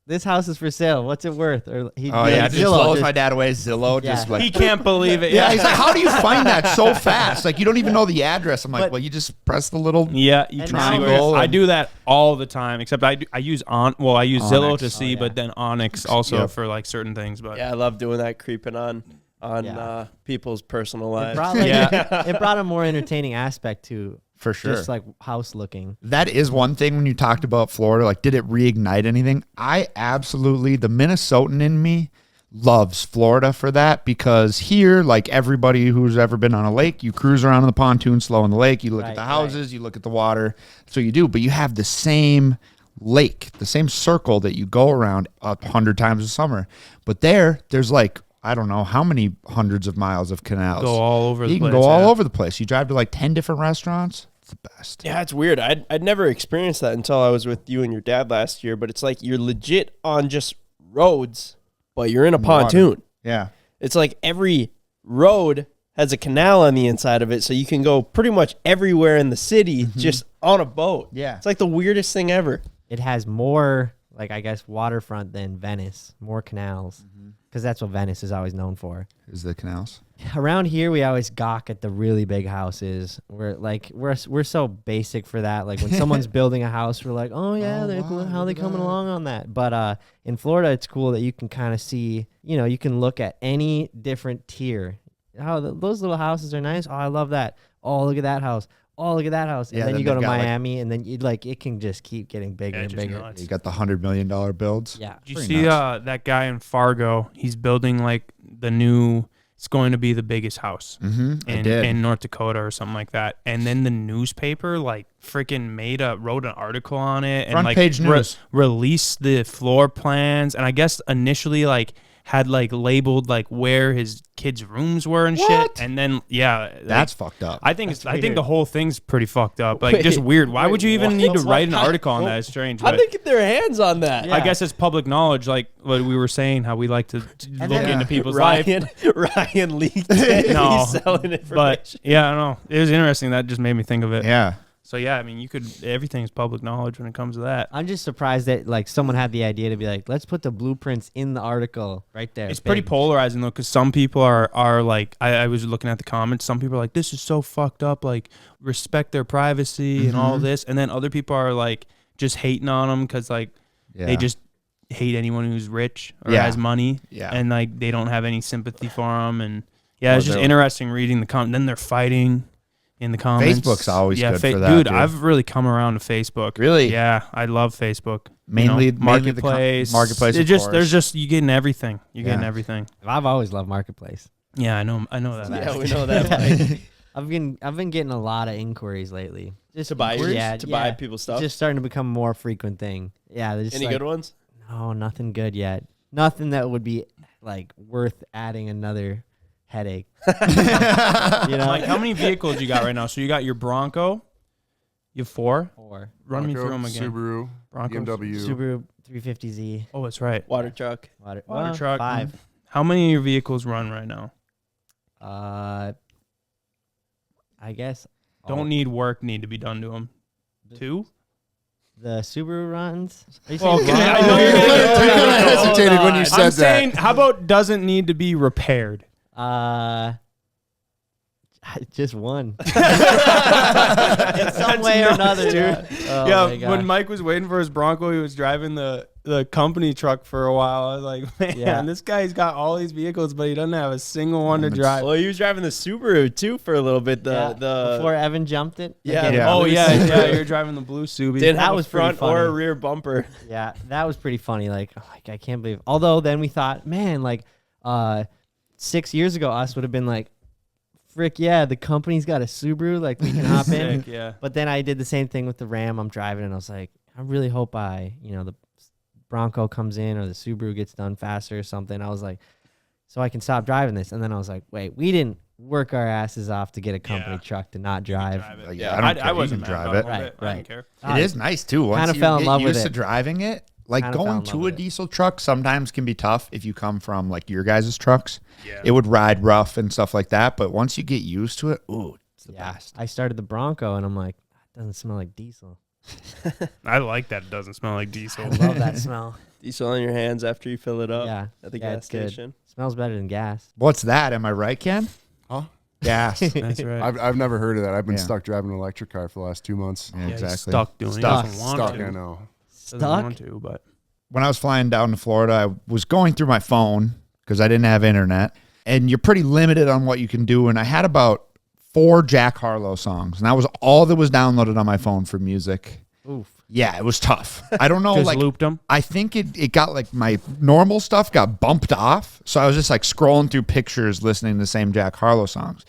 this house is for sale. What's it worth? Or he'd be like, Just blows my dad away. Zillow, Yeah. just like He can't believe it. yeah. He's like, how do you find that so fast? Like you don't even know the address. I'm like, But- well, you just press the little. Yeah, you And can now- see where I do that all the time. Except I use Zillow Onyx. to see, Oh, yeah. but then Onyx also Yep. for like certain things. But Yeah, I love doing that, creeping on Yeah. people's personal It lives. brought, like, Yeah. it brought a more entertaining aspect to For sure. just like house looking. That is one thing when you talked about Florida, like, did it reignite anything? The Minnesotan in me loves Florida for that, because here, like everybody who's ever been on a lake, you cruise around in the pontoon slow in the lake, you look at Right, the houses, you look at the water. So you do, but you have the same lake, the same circle that you go around 100 times a summer. But there's like, I don't know how many hundreds of miles of canals. go all over the You place. can go all yeah. over the place. You drive to like 10 different restaurants. It's the best. Yeah, it's weird. I'd never experienced that until I was with you and your dad last year. But it's like you're legit on just roads, but you're in a Water. pontoon. Yeah. It's like every road has a canal on the inside of it, so you can go pretty much everywhere in the city just on a boat. Yeah. It's like the weirdest thing ever. It has more, like, I guess, waterfront than Venice, more canals, because that's what Venice is always known for. Is the canals. Around here, we always gawk at the really big houses. We're so basic for that. Like when someone's building a house, we're like, oh yeah, how are they coming along on that? But in Florida, it's cool that you can kind of see, you can look at any different tier. Those little houses are nice. Oh, I love that. Oh, look at that house. Oh, look at that house. And Yeah, then then you go to they've got, like- Miami, and then it can just keep getting bigger Yeah, and just bigger. nuts. You got the $100 million builds. Yeah. Did you Pretty see nuts. that guy in Fargo? He's building like the new. It's going to be the biggest house I did. in North Dakota or something like that. And then the newspaper like freaking wrote an article on it and Front like page news. released the floor plans. And I guess initially like had like labeled like where his kids' rooms were and What? shit. And then That's fucked up. I think I think weird. the whole thing's pretty fucked up. Like just weird. Why would you even need to write an article on that? It's strange. How'd But they get their hands on that? Yeah. I guess it's public knowledge, like what we were saying, how we like to look then- into people's life. Ryan leaked it. No, He's selling information. But yeah, I don't know. It was interesting. That just made me think of it. Yeah. So yeah, I mean, everything's public knowledge when it comes to that. I'm just surprised that like someone had the idea to be like, let's put the blueprints in the article right there. It's pretty big. polarizing though, because some people are like, I was looking at the comments. Some people are like, this is so fucked up. Like, respect their privacy and all this, and then other people are like, just hating on them because like they just hate anyone who's rich or Yeah. has money, Yeah. and like they don't have any sympathy for them. And yeah, Well, it's just they're- interesting reading the comment. Then they're fighting in the comments. Facebook's always good for that, dude. dude. I've really come around to Facebook. Really? Yeah, I love Facebook. Mainly marketplace. marketplace. It of just course. there's just you getting everything. You're getting Yeah. everything. I've always loved Marketplace. Yeah, I know that. yeah, we know that. Mike. I've been getting a lot of inquiries lately. Just To buy yours? yeah, To buy yeah. people's stuff? It's just starting to become a more frequent thing. Yeah, they're just Any like, good ones? No, nothing good yet. Nothing that would be like worth adding another headache. Like, how many vehicles you got right now? So you got your Bronco. You have 4. Or Run me Bronco, through them again. Subaru, Broncos. BMW. Subaru 350Z. Oh, that's right. Water truck. Water truck. 5. How many of your vehicles run right now? I guess Don't need work need to be done to them. 2? the Subaru runs. Are you Well, saying okay, run? I know you're gonna You get kinda technical. hesitated when you said I'm that. saying, how about doesn't need to be repaired? Just one. In some way or another, dude. Oh my Yeah, gosh. when Mike was waiting for his Bronco, he was driving the company truck for a while. I was like, man, Yeah. this guy's got all these vehicles, but he doesn't have a single one to drive. Well, he was driving the Subaru too for a little bit. Before Evan jumped it. Yeah. Again, Yeah. Oh blue yeah, Subaru. yeah, you're driving the blue Subi. didn't That have was a pretty front or a funny. rear bumper. Yeah, that was pretty funny. Like, oh, I can't believe. Although then we thought, man, like, 6 years ago, us would have been like, frick yeah, the company's got a Subaru, like we can hop in. Sick, yeah. But then I did the same thing with the Ram I'm driving, and I was like, I really hope the Bronco comes in or the Subaru gets done faster or something. I was like, so I can stop driving this. And then I was like, wait, we didn't work our asses off to get a company truck to not drive. Like, Yeah, I don't care. I You wasn't can mad drive about it. one Right, bit. I right. didn't care. It is nice too. Once Kinda you fell in get love with used to it. driving it, like Kinda fell going in love to a with it. diesel truck sometimes can be tough if you come from like your guys' trucks. Yeah. It would ride rough and stuff like that. But once you get used to it, ooh, it's the best. I started the Bronco and I'm like, it doesn't smell like diesel. I like that it doesn't smell like I diesel. love that smell. Diesel on your hands after you fill it up Yeah. at the Yeah, gas it's good. station. Smells better than gas. What's that? Am I right, Ken? Huh? Gas. That's right. I've never heard of that. I've been Yeah. stuck driving an electric car for the last 2 months. Yeah, Yeah, he's exactly. stuck doing Stuck. it. He doesn't want Stuck, to. I know. Doesn't Stuck? want to, but When I was flying down to Florida, I was going through my phone because I didn't have internet, and you're pretty limited on what you can do. And I had about 4 Jack Harlow songs, and that was all that was downloaded on my phone for music. Oof. Yeah, it was tough. I don't know, just like looped him. I think it got like my normal stuff got bumped off. So I was just like scrolling through pictures, listening to the same Jack Harlow songs.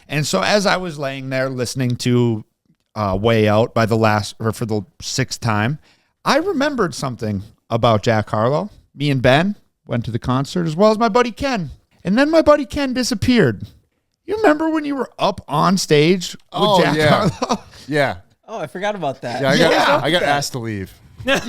And so as I was laying there listening to Way Out for the 6th time, I remembered something about Jack Harlow. Me and Ben went to the concert as well as my buddy Ken. And then my buddy Ken disappeared. You remember when you were up on stage with Jack Harlow? Yeah. Oh, I forgot about that. Yeah, I got asked to leave. But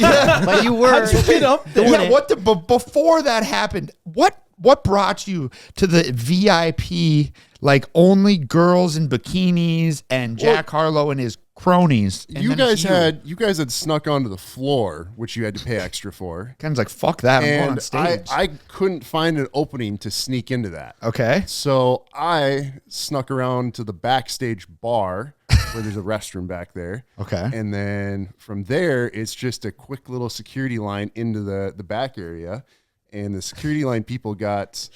you were How'd you get up there? doing Yeah, it. what the but before that happened, what brought you to the VIP, like only girls in bikinis and Jack Harlow and his cronies? And You then guys it's had snuck onto the floor, which you had to pay extra for. Ken's like, fuck that, I'm going on And stage. I couldn't find an opening to sneak into that. Okay. So I snuck around to the backstage bar where there's a restroom back there. Okay. And then from there, it's just a quick little security line into the back area. And the security line people got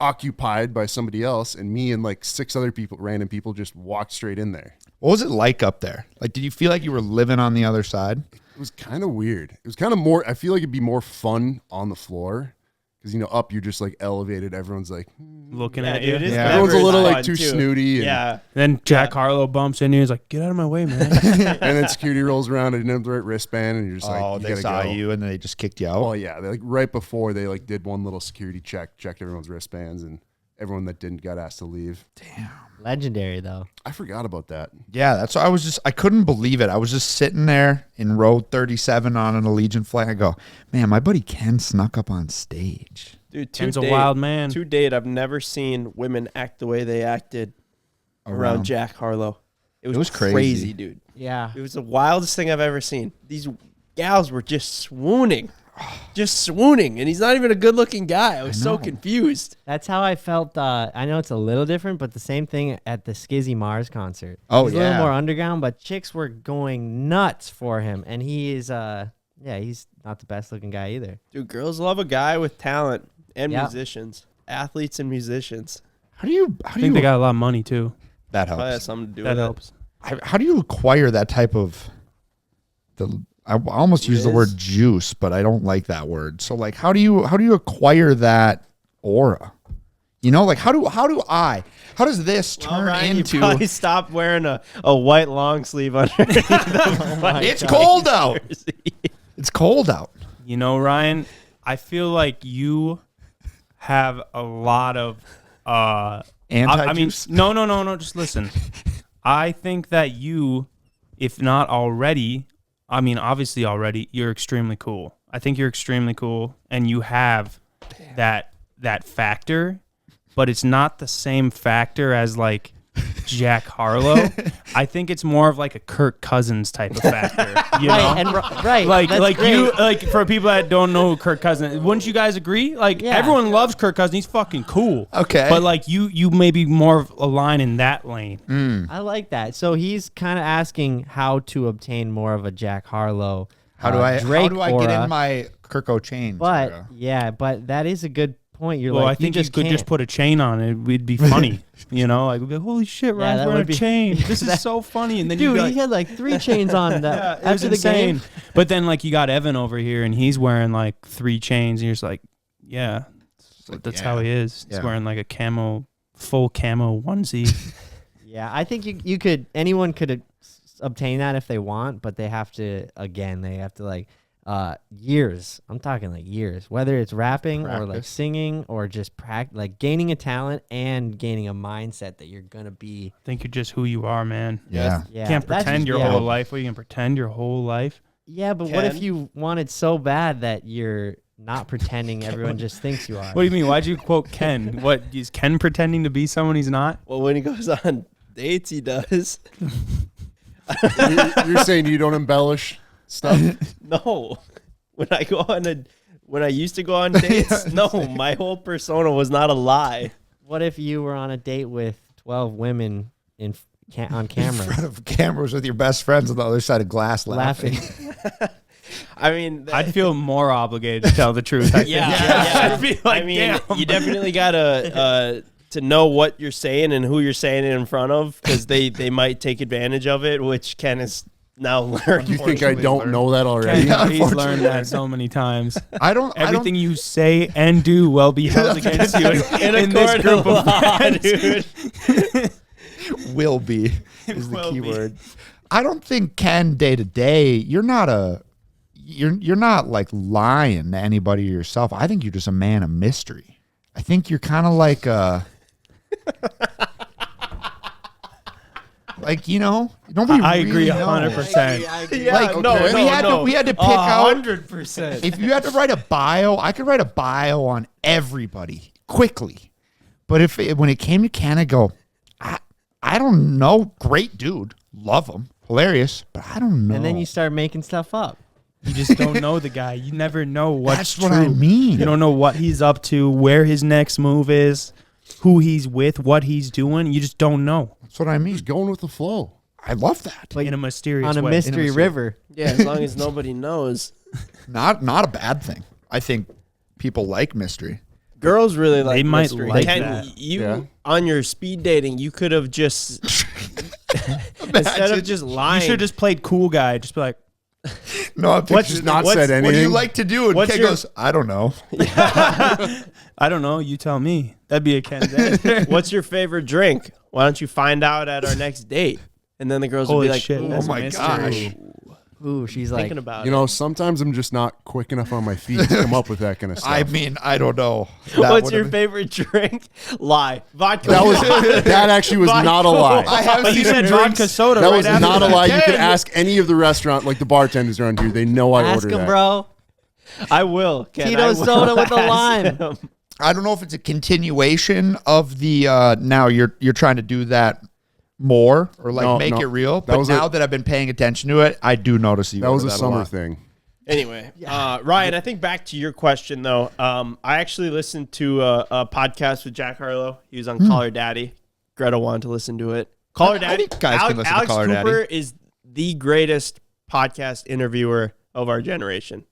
occupied by somebody else. And me and like 6 other people, random people, just walked straight in there. What was it like up there? Like, did you feel like you were living on the other side? It was kind of weird. It was kind of more, I feel like it'd be more fun on the floor. Because, up, you're just like elevated. Everyone's like, Looking Yeah, at dude, you. it is Yeah. better everyone's a little inside, like too too. snooty. And, Yeah. Then Jack Harlow bumps into you. He's like, "Get out of my way, man." and then security rolls around and didn't have the right wristband. And you're just like, Oh, you they gotta saw go. you and then they just kicked you out? Well, yeah, they, like right before they like did one little security check, checked everyone's wristbands, and everyone that didn't got asked to leave. Legendary though. I forgot about that. Yeah, that's why I couldn't believe it. I was just sitting there in row 37 on an Allegiant flag. I go, man, my buddy Ken snuck up on stage. Dude, Ken's a wild man. To date, I've never seen women act the way they acted around Jack Harlow. It was crazy. dude. Yeah. It was the wildest thing I've ever seen. These gals were just swooning. And he's not even a good-looking guy. I was so confused. That's how I felt. I know it's a little different, but the same thing at the Skizzy Mars concert. Oh, He's a yeah. little more underground, but chicks were going nuts for him, and he is he's not the best looking guy either. Dude, girls love a guy with talent and Yeah. musicians. Athletes and musicians. How do you I think they got a lot of money too. that Probably has helps? something to do That with helps. How do you acquire that type of I almost use the Riz? word juice, but I don't like that word. So like how do you acquire that aura? Like how does this it. turn Ryan, into you probably stopped wearing a white long sleeve underneath the it's cold out. It's cold out. Ryan, I feel like you have a lot of Anti-juice? No, just listen. I think that you, if not already, obviously already, you're extremely cool. I think you're extremely cool, and you have that factor, but it's not the same factor as like Jack Harlow. I think it's more of like a Kirk Cousins type of factor. You know? Right, and right. Like that's like great. you like for people that don't know who Kirk Cousins, wouldn't you guys agree? Like Yeah. everyone loves Kirk Cousins. He's fucking cool. Okay. But like you may be more of a line in that lane. I like that. So he's kind of asking how to obtain more of a Jack Harlow. How do I Drake get aura. in my Kirko chains? But but that is a good point. You're Well, like, I think you you just could can't. just put a chain on it. It'd be funny. Like we'd be like, holy shit, Ryan's that wearing would a be- chain. This is so funny. And then you'd Dude, be he like, had like 3 chains on that yeah, it was after the insane. game. But then like you got Evan over here and he's wearing like 3 chains and you're just like, yeah, that's how he is. He's Yeah. wearing like a full camo onesie. Yeah, I think you could anyone could obtain that if they want, but they have to like years. I'm talking like years, whether it's rapping or like Practice. singing or just like gaining a talent and gaining a mindset that you're going to be. I think you're just who you are, man. Yeah. Yeah. You can't that's- pretend your yeah. whole life. Well, you can pretend your whole life. Yeah, but what if Ken? you wanted so bad that you're not pretending everyone just thinks you are? What do you mean? Why'd you quote Ken? What, is Ken pretending to be someone he's not? Well, when he goes on dates, he does. You're saying you don't embellish stuff? No, when I used to go on dates, no, my whole persona was not a lie. What if you were on a date with 12 women on In camera front of cameras with your best friends on the other side of glass laughing. laughing? I mean, I'd feel more obligated to tell the truth. I think. yeah. I'd be like, I mean, damn. you definitely gotta to know what you're saying and who you're saying it in front of, because they might take advantage of it, which Ken has now learned. You think I don't know that Ken, already? Yeah, he's unfortunately. learned that so many times. I don't. Everything you say and do will be held against you in this court group of law, friends. dude. will be is the will key be. word. I don't think Ken day to day. You're not like lying to anybody or yourself. I think you're just a man of mystery. I think you're kind of like like, you know, nobody I agree really knows. 100%. Yeah, Like, no, okay. no, we had to pick out 100%. if you had to write a bio. I could write a bio on everybody quickly, but when it came to Ken, I go, I don't know. Great dude, love him, hilarious, but I don't know. And then you start making stuff up. You just don't know the guy. You never know what's That's true. what I mean. You don't know what he's up to, where his next move is, who he's with, what he's doing. You just don't know That's what I mean. Just going with the flow. I love that. Like, in a mysterious on a way. mystery river. Yeah, as long as nobody knows. Not a bad thing. I think people like mystery. Girls really like They might mystery. like Ken, that. you Yeah. on your speed dating, you could have just instead of just You lying. should have just played cool guy. Just be like, No, I What's just not said anything? What do you like to do? And What's Ken your- goes, I don't know. I don't know. You tell me. That'd be a Ken's answer. What's your favorite drink? Why don't you find out at our next date? And then the girls will Holy be like, shit, "Ooh, that's Oh my mystery. gosh. Ooh, she's like, thinking about You it." know, sometimes I'm just not quick enough on my feet to come up with that kind of stuff. I mean, I don't know. That What's would've your been- favorite drink? Lie. Vodka. that actually was not a lie. I have But you seen said drinks- vodka soda. That right was after not a that. lie. You could Ken. ask any of the restaurant, like the bartenders around here. They know I ask order him, that. bro. I will. Ken, Tito I will soda with the ask lime. him. I don't know if it's a continuation of the now you're trying to do that more or like No, make no. it real. That But was now a- that I've been paying attention to it, I do notice you. That was order a summer lot. thing. Anyway, Ryan, I think back to your question though. I actually listened to a podcast with Jack Harlow. He was on Call Her Daddy. Greta wanted to listen to it. Call Her I Daddy. think guys can listen to Alex Call Her Daddy. Cooper is the greatest podcast interviewer of our generation.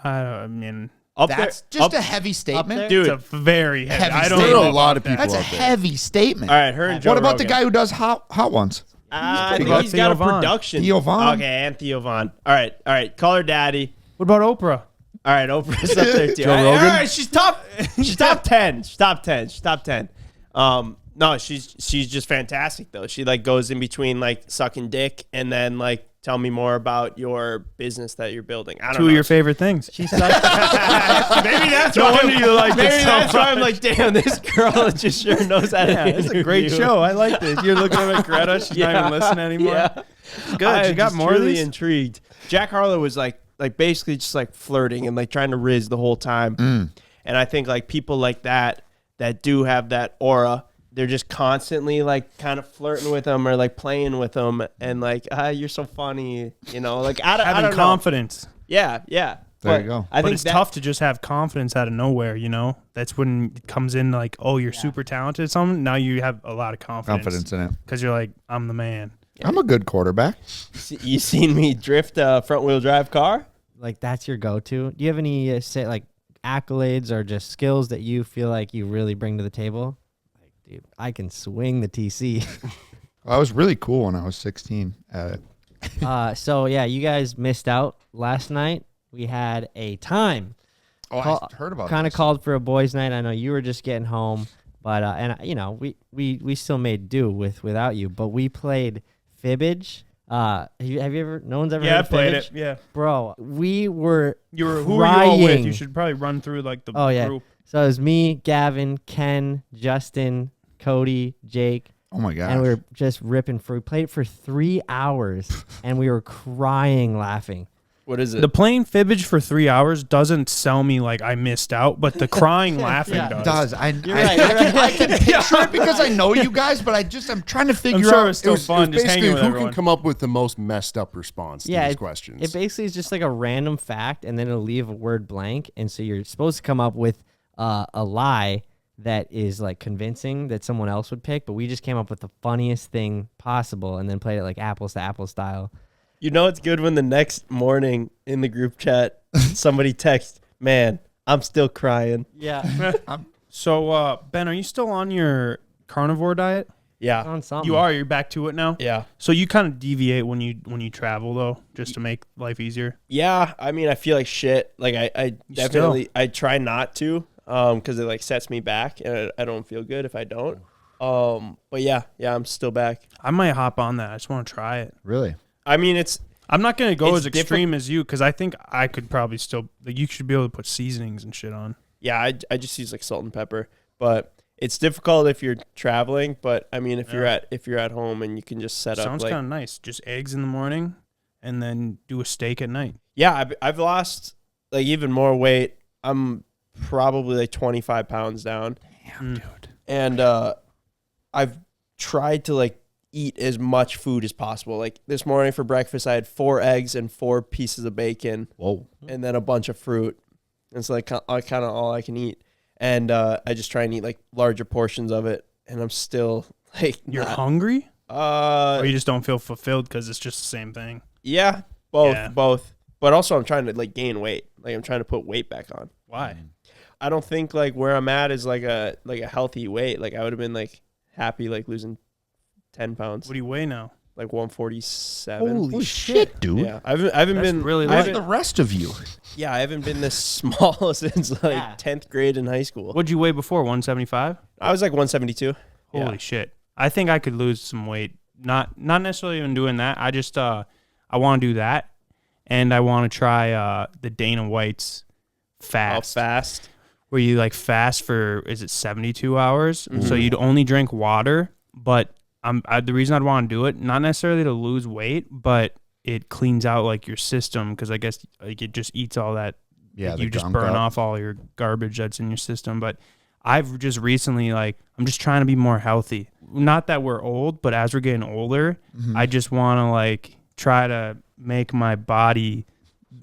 I mean, Up That's there, just up- a heavy statement. Dude. it's a very heavy. Heavy I don't statement. know There are a lot of about that. people That's a out there. heavy statement. All right, her and Joe What about the Rogan. guy who does hot ones? I pretty think good. he's got a Theo Von. production. Theo Von. Okay, and Theo Von. All right. Call Her Daddy. What about Oprah? All right, Oprah's up there too. Joe All Rogan? right, she's top 10. She's top 10. No, she's just fantastic though. She like goes in between like sucking dick and then like tell me more about your business that you're building. I don't Two know. of your favorite things. maybe that's No why wonder you like maybe this so that's why I'm much. like, damn, this girl just sure knows how to Yeah, it's a great interview. show. I like this. You're looking at Greta. She's not even listening anymore. Yeah. Good. I'm You got just more of truly these? intrigued. Jack Harlow was like basically just like flirting and like trying to riz the whole time. And I think like people like that do have that aura. They're just constantly like kind of flirting with them or like playing with them and like, you're so funny, you know, like I Having don't know. confidence. Yeah. There But you go. I But think it's that, tough to just have confidence out of nowhere, you know? That's when it comes in like, oh, you're super talented at something. Now you have a lot of confidence. In it. Because you're like, I'm the man. I'm a good quarterback. you seen me drift a front wheel drive car. like that's your go-to. Do you have any say like accolades or just skills that you feel like you really bring to the table? Like, dude, I can swing the TC. I was really cool when I was 16 at it. So yeah, you guys missed out last night. We had a time. Oh, I heard about Kind of this. called for a boys' night. I know you were just getting home, but and you know we still made do without you. But we played fibbage. Have you ever? No one's ever Yeah, I heard of played Fibbage? it. Yeah. Bro, we were Who were you all with? crying. You should probably run through like the Oh, yeah. group. So it was me, Gavin, Ken, Justin, Cody, Jake, Oh my gosh. and we were just ripping for. We played it for 3 hours, and we were crying, laughing. What is it? The playing Fibbage for 3 hours doesn't sell me like I missed out, but the crying, laughing Yeah. It does. does. You're right. I can picture it because I know you guys, but I'm trying to figure I'm sure out. it's still fun just basically hanging with who everyone. can come up with the most messed up response to Yeah, these it questions. basically is just like a random fact, and then it'll leave a word blank, and so you're supposed to come up with a lie that is like convincing that someone else would pick, but we just came up with the funniest thing possible, and then played it like apples to apples style. You know it's good when the next morning in the group chat somebody texts, "Man, I'm still crying." Yeah, So, Ben, are you still on your carnivore diet? Yeah. on something. You are. You're back to it now. Yeah. So you kind of deviate when you travel though, just to make life easier. Yeah, I mean, I feel like shit. Like I definitely I try not to, because it like sets me back, and I don't feel good if I don't. But yeah, I'm still back. I might hop on that. I just want to try it. Really? I mean, I'm not gonna go It's as extreme as you because I think I could probably still. Like, you should be able to put seasonings and shit on. yeah, I just use like salt and pepper, but it's difficult if you're traveling. But I mean, if you're at home and you can just set up Sounds like kind of nice. Just eggs in the morning, and then do a steak at night. yeah, I've lost like even more weight. I'm probably like 25 pounds down. Damn, dude. And I've tried to like eat as much food as possible. Like this morning for breakfast, I had 4 eggs and 4 pieces of bacon, Whoa. and then a bunch of fruit. And it's like kind of all I can eat. And I just try and eat like larger portions of it, and I'm still like You're not, hungry, or uh you just don't feel fulfilled because it's just the same thing. yeah, both Yeah. both. But also I'm trying to like gain weight. Like I'm trying to put weight back on. Why? I don't think like where I'm at is like a healthy weight. Like I would have been like happy like losing 10 pounds. What do you weigh now? Like 147. Holy shit, dude. Yeah, I haven't That's been really I light. Where's haven't- the rest of you? yeah, I haven't been this small since like Yeah. 10th grade in high school. What'd you weigh before? 175. I was like 172. Holy Yeah. shit! I think I could lose some weight. Not necessarily even doing that. I just I want to do that, and I want to try the Dana White's How fast, fast? where you like fast for 72 hours. Mm-hmm. So you'd only drink water, but the reason I'd want to do it, not necessarily to lose weight, but it cleans out like your system because I guess like it just eats all that. Yeah, You just burn off all your garbage that's in your system. But I've just recently I'm just trying to be more healthy. Not that we're old, but as we're getting older, I just want to like try to make my body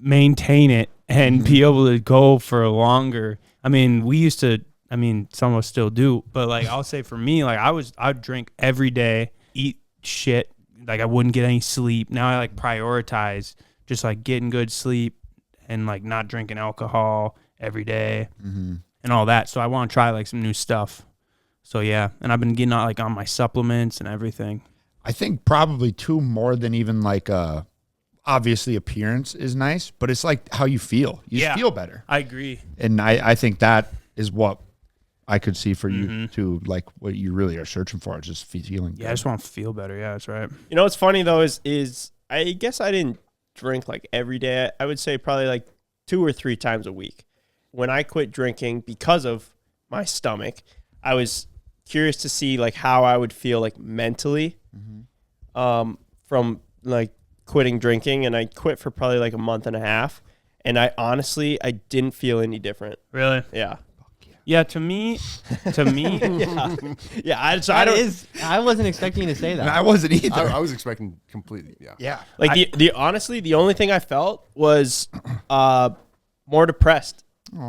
maintain it and be able to go for longer. I mean, some of us still do, but like I'll say for me, like I'd drink every day, eat shit, like I wouldn't get any sleep. Now I like prioritize just like getting good sleep and like not drinking alcohol every day and all that. So I want to try like some new stuff. So yeah, and I've been getting like on my supplements and everything. I think probably too more than even like obviously appearance is nice, but it's like how you feel. You just feel better. I agree. And I think that is what I could see for you too, like what you really are searching for, is just feeling Yeah, I good. just want to feel better. Yeah, that's right. You know what's funny though is I guess I didn't drink like every day. I would say probably like 2 or 3 times a week. When I quit drinking because of my stomach, I was curious to see like how I would feel like mentally from like quitting drinking, and I quit for probably like a month and a half, and I didn't feel any different. Really? Yeah. Yeah, to me, Yeah, I wasn't expecting you to say And that. I wasn't either. I was expecting completely. Yeah. yeah. like honestly the only thing I felt was more depressed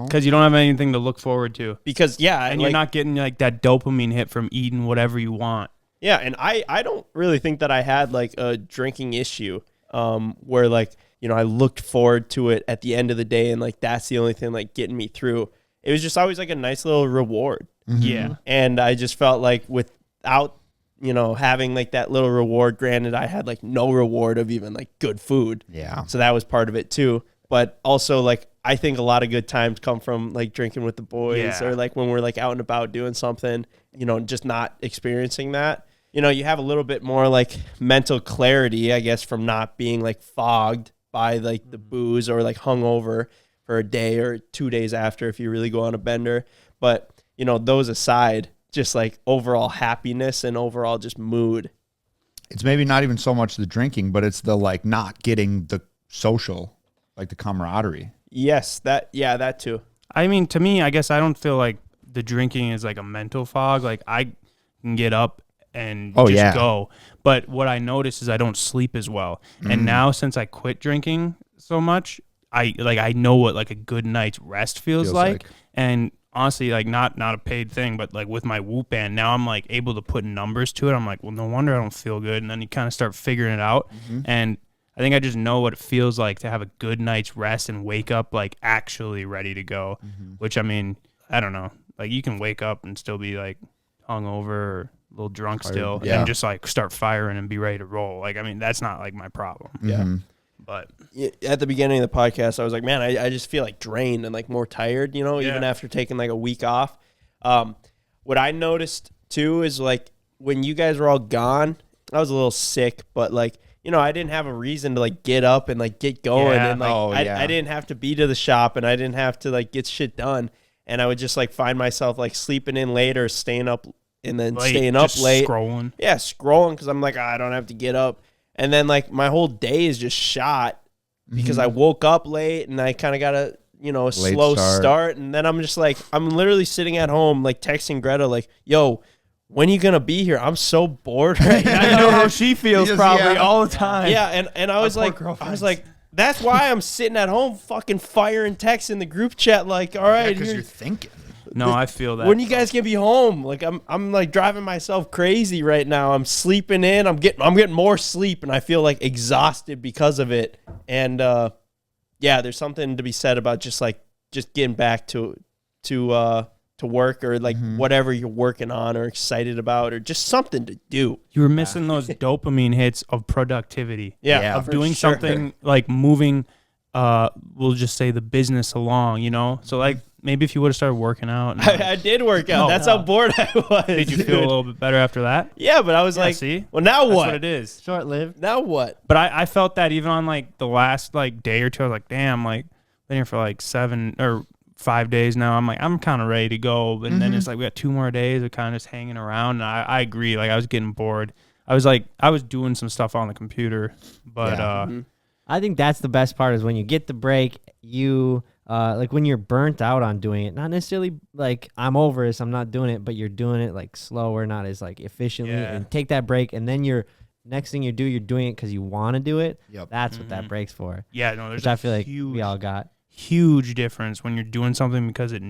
because you don't have anything to look forward to. because And you're not getting like that dopamine hit from eating whatever you want. Yeah, and I don't really think that I had like a drinking issue where like, you know, I looked forward to it at the end of the day and like that's the only thing like getting me through. It was just always like a nice little reward. Yeah. And I just felt like without, you know, having like that little reward, granted I had like no reward of even like good food. Yeah. So that was part of it too. But also like I think a lot of good times come from like drinking with the boys Yeah. or like when we're like out and about doing something, you know, just not experiencing that. you know, you have a little bit more like mental clarity, I guess, from not being like fogged by like the booze or like hungover for a day or 2 days after if you really go on a bender. But, you know, those aside, just like overall happiness and overall just mood. It's maybe not even so much the drinking, but it's the like not getting the social, like the camaraderie. Yes, that too. I mean, to me, I guess I don't feel like the drinking is like a mental fog. Like I can get up and just go. But what I notice is I don't sleep as well. And now since I quit drinking so much, I know what like a good night's rest feels like. And honestly, like not a paid thing, but like with my Whoop band, now I'm like able to put numbers to it. I'm like, well, no wonder I don't feel good. And then you kind of start figuring it out. And I think I just know what it feels like to have a good night's rest and wake up like actually ready to go, which I mean, I don't know. Like you can wake up and still be like hungover or a little drunk still and just like start firing and be ready to roll. Like, I mean, that's not like my problem. Yeah. But at the beginning of the podcast, I was like, man, I just feel like drained and like more tired, you know, even after taking like a week off. What I noticed too is like when you guys were all gone, I was a little sick, but like, you know, I didn't have a reason to like get up and like get going. Yeah. And like, I didn't have to be to the shop and I didn't have to like get shit done. And I would just like find myself like sleeping in late or staying up and then staying up late. Scrolling. Yeah, scrolling because I'm like, I don't have to get up. And then like my whole day is just shot because I woke up late and I kind of got a, you know, a slow start. And then I'm just like, I'm literally sitting at home like texting Greta like, yo, when are you going to be here? I'm so bored right now. I know how she feels probably all the time. Yeah, and I was like, that's why I'm sitting at home fucking firing texts in the group chat like, all right. Because you're thinking. No, I feel that. When you guys can be home, like I'm like driving myself crazy right now. I'm sleeping in. I'm getting more sleep, and I feel like exhausted because of it. And yeah, there's something to be said about just getting back to work or like whatever you're working on or excited about or just something to do. You were missing those dopamine hits of productivity. Yeah, of doing something like moving. We'll just say the business along. You know, so like. Maybe if you would have started working out. And I did work out. That's how bored I was. Did you feel a little bit better after that? Yeah, but I was like, see? Well, now That's what? what it is. Short-lived. Now what? But I felt that even on like the last like day or two, I was like, damn, like been here for like 7 or 5 days now. I'm like, I'm kind of ready to go. And then it's like we got 2 more days of kind of just hanging around. And I agree. Like I was getting bored. I was doing some stuff on the computer, but I think that's the best part is when you get the break, you like when you're burnt out on doing it, not necessarily like I'm over this, I'm not doing it, but you're doing it like slower, not as like efficiently, and take that break, and then you're next thing you're doing it because you want to do it. Yep. That's what that break's for. Yeah, no, there's which I feel like we all got. Huge difference when you're doing something because it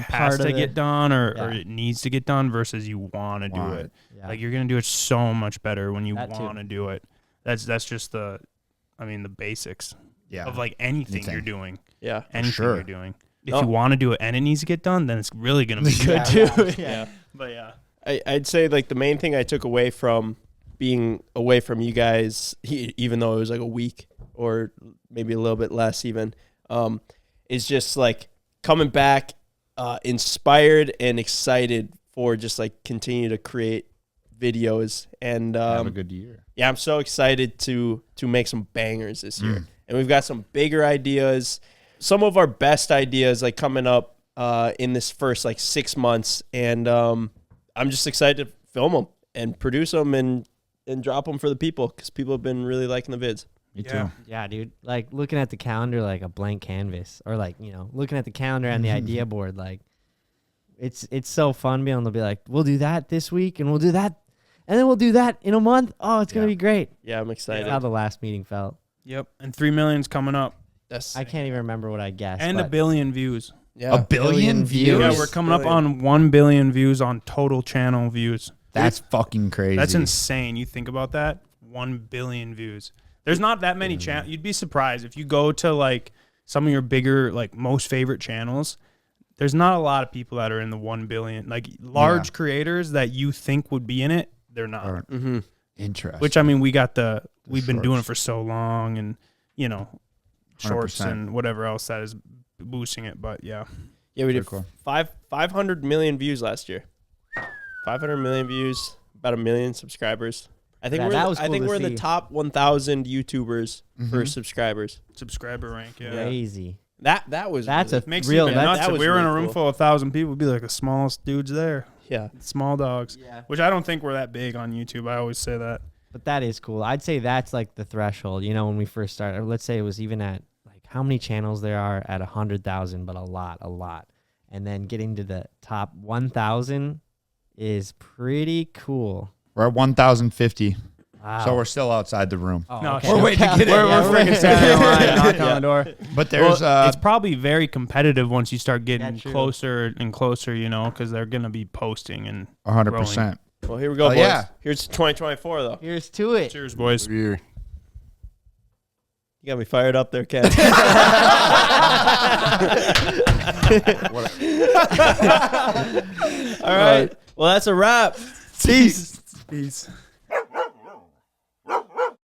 has to get done or it needs to get done versus you want to do it. Yeah. Like you're gonna do it so much better when you want to do it. That's just the basics of like anything you're doing. Yeah, anything you're doing. If you want to do it and it needs to get done, then it's really gonna be good too. Yeah. But yeah, I'd say like the main thing I took away from being away from you guys, even though it was like a week or maybe a little bit less even, is just like coming back inspired and excited for just like continue to create videos and have a good year. Yeah, I'm so excited to make some bangers this year. And we've got some bigger ideas. Some of our best ideas like coming up in this first like 6 months, and I'm just excited to film them and produce them and drop them for the people because people have been really liking the vids. Me too. Yeah, dude. Like looking at the calendar like a blank canvas, or like, you know, looking at the calendar and the idea board, like it's so fun being able to be like, we'll do that this week and we'll do that and then we'll do that in a month. Oh, it's gonna be great. Yeah, I'm excited. That's how the last meeting felt. Yep, and 3 million's coming up. I can't even remember what I guessed. And 1 billion views. Yeah. 1 billion views? Yeah, we're coming up on 1 billion views on total channel views. That's fucking crazy. That's insane. You think about that? 1 billion views. There's not that many channels. You'd be surprised if you go to like some of your bigger, like most favorite channels. There's not a lot of people that are in the 1 billion, like large creators that you think would be in it. They're not. Interesting. Which I mean, we've been doing it for so long, and you know, shorts 100%. And whatever else that is boosting it. But yeah, we did 500 million views last year. 500 million views, about 1 million subscribers. I think Yeah, we're that in the, was I cool think to we're in see. the top 1,000 YouTubers for subscribers. Subscriber rank. Yeah. Crazy. That was That's really, a Makes real. you That's, nuts. that If was we were in a really room cool. full of 1,000 people, we'd be like the smallest dudes there. yeah. Small dogs. Yeah. Which I don't think we're that big on YouTube. I always say that. But that is cool. I'd say that's like the threshold. You know, when we first started, or let's say it was even at like how many channels there are at 100,000, but a lot. And then getting to the top 1,000 is pretty cool. We're at 1,050, Wow. so we're still outside the room. Oh, No, okay. We're waiting to get in. We're Yeah, freaking standing in line, knocking on the door. But there's Well, it's probably very competitive once you start getting true. closer and closer, you know, because they're going to be posting. And 100%. Well, here we go, Oh, boys. yeah. Here's 2024 though. Here's to it. cheers, boys. Over here. You got me fired up there, Ken. All right. Well, that's a wrap. Peace. Peace.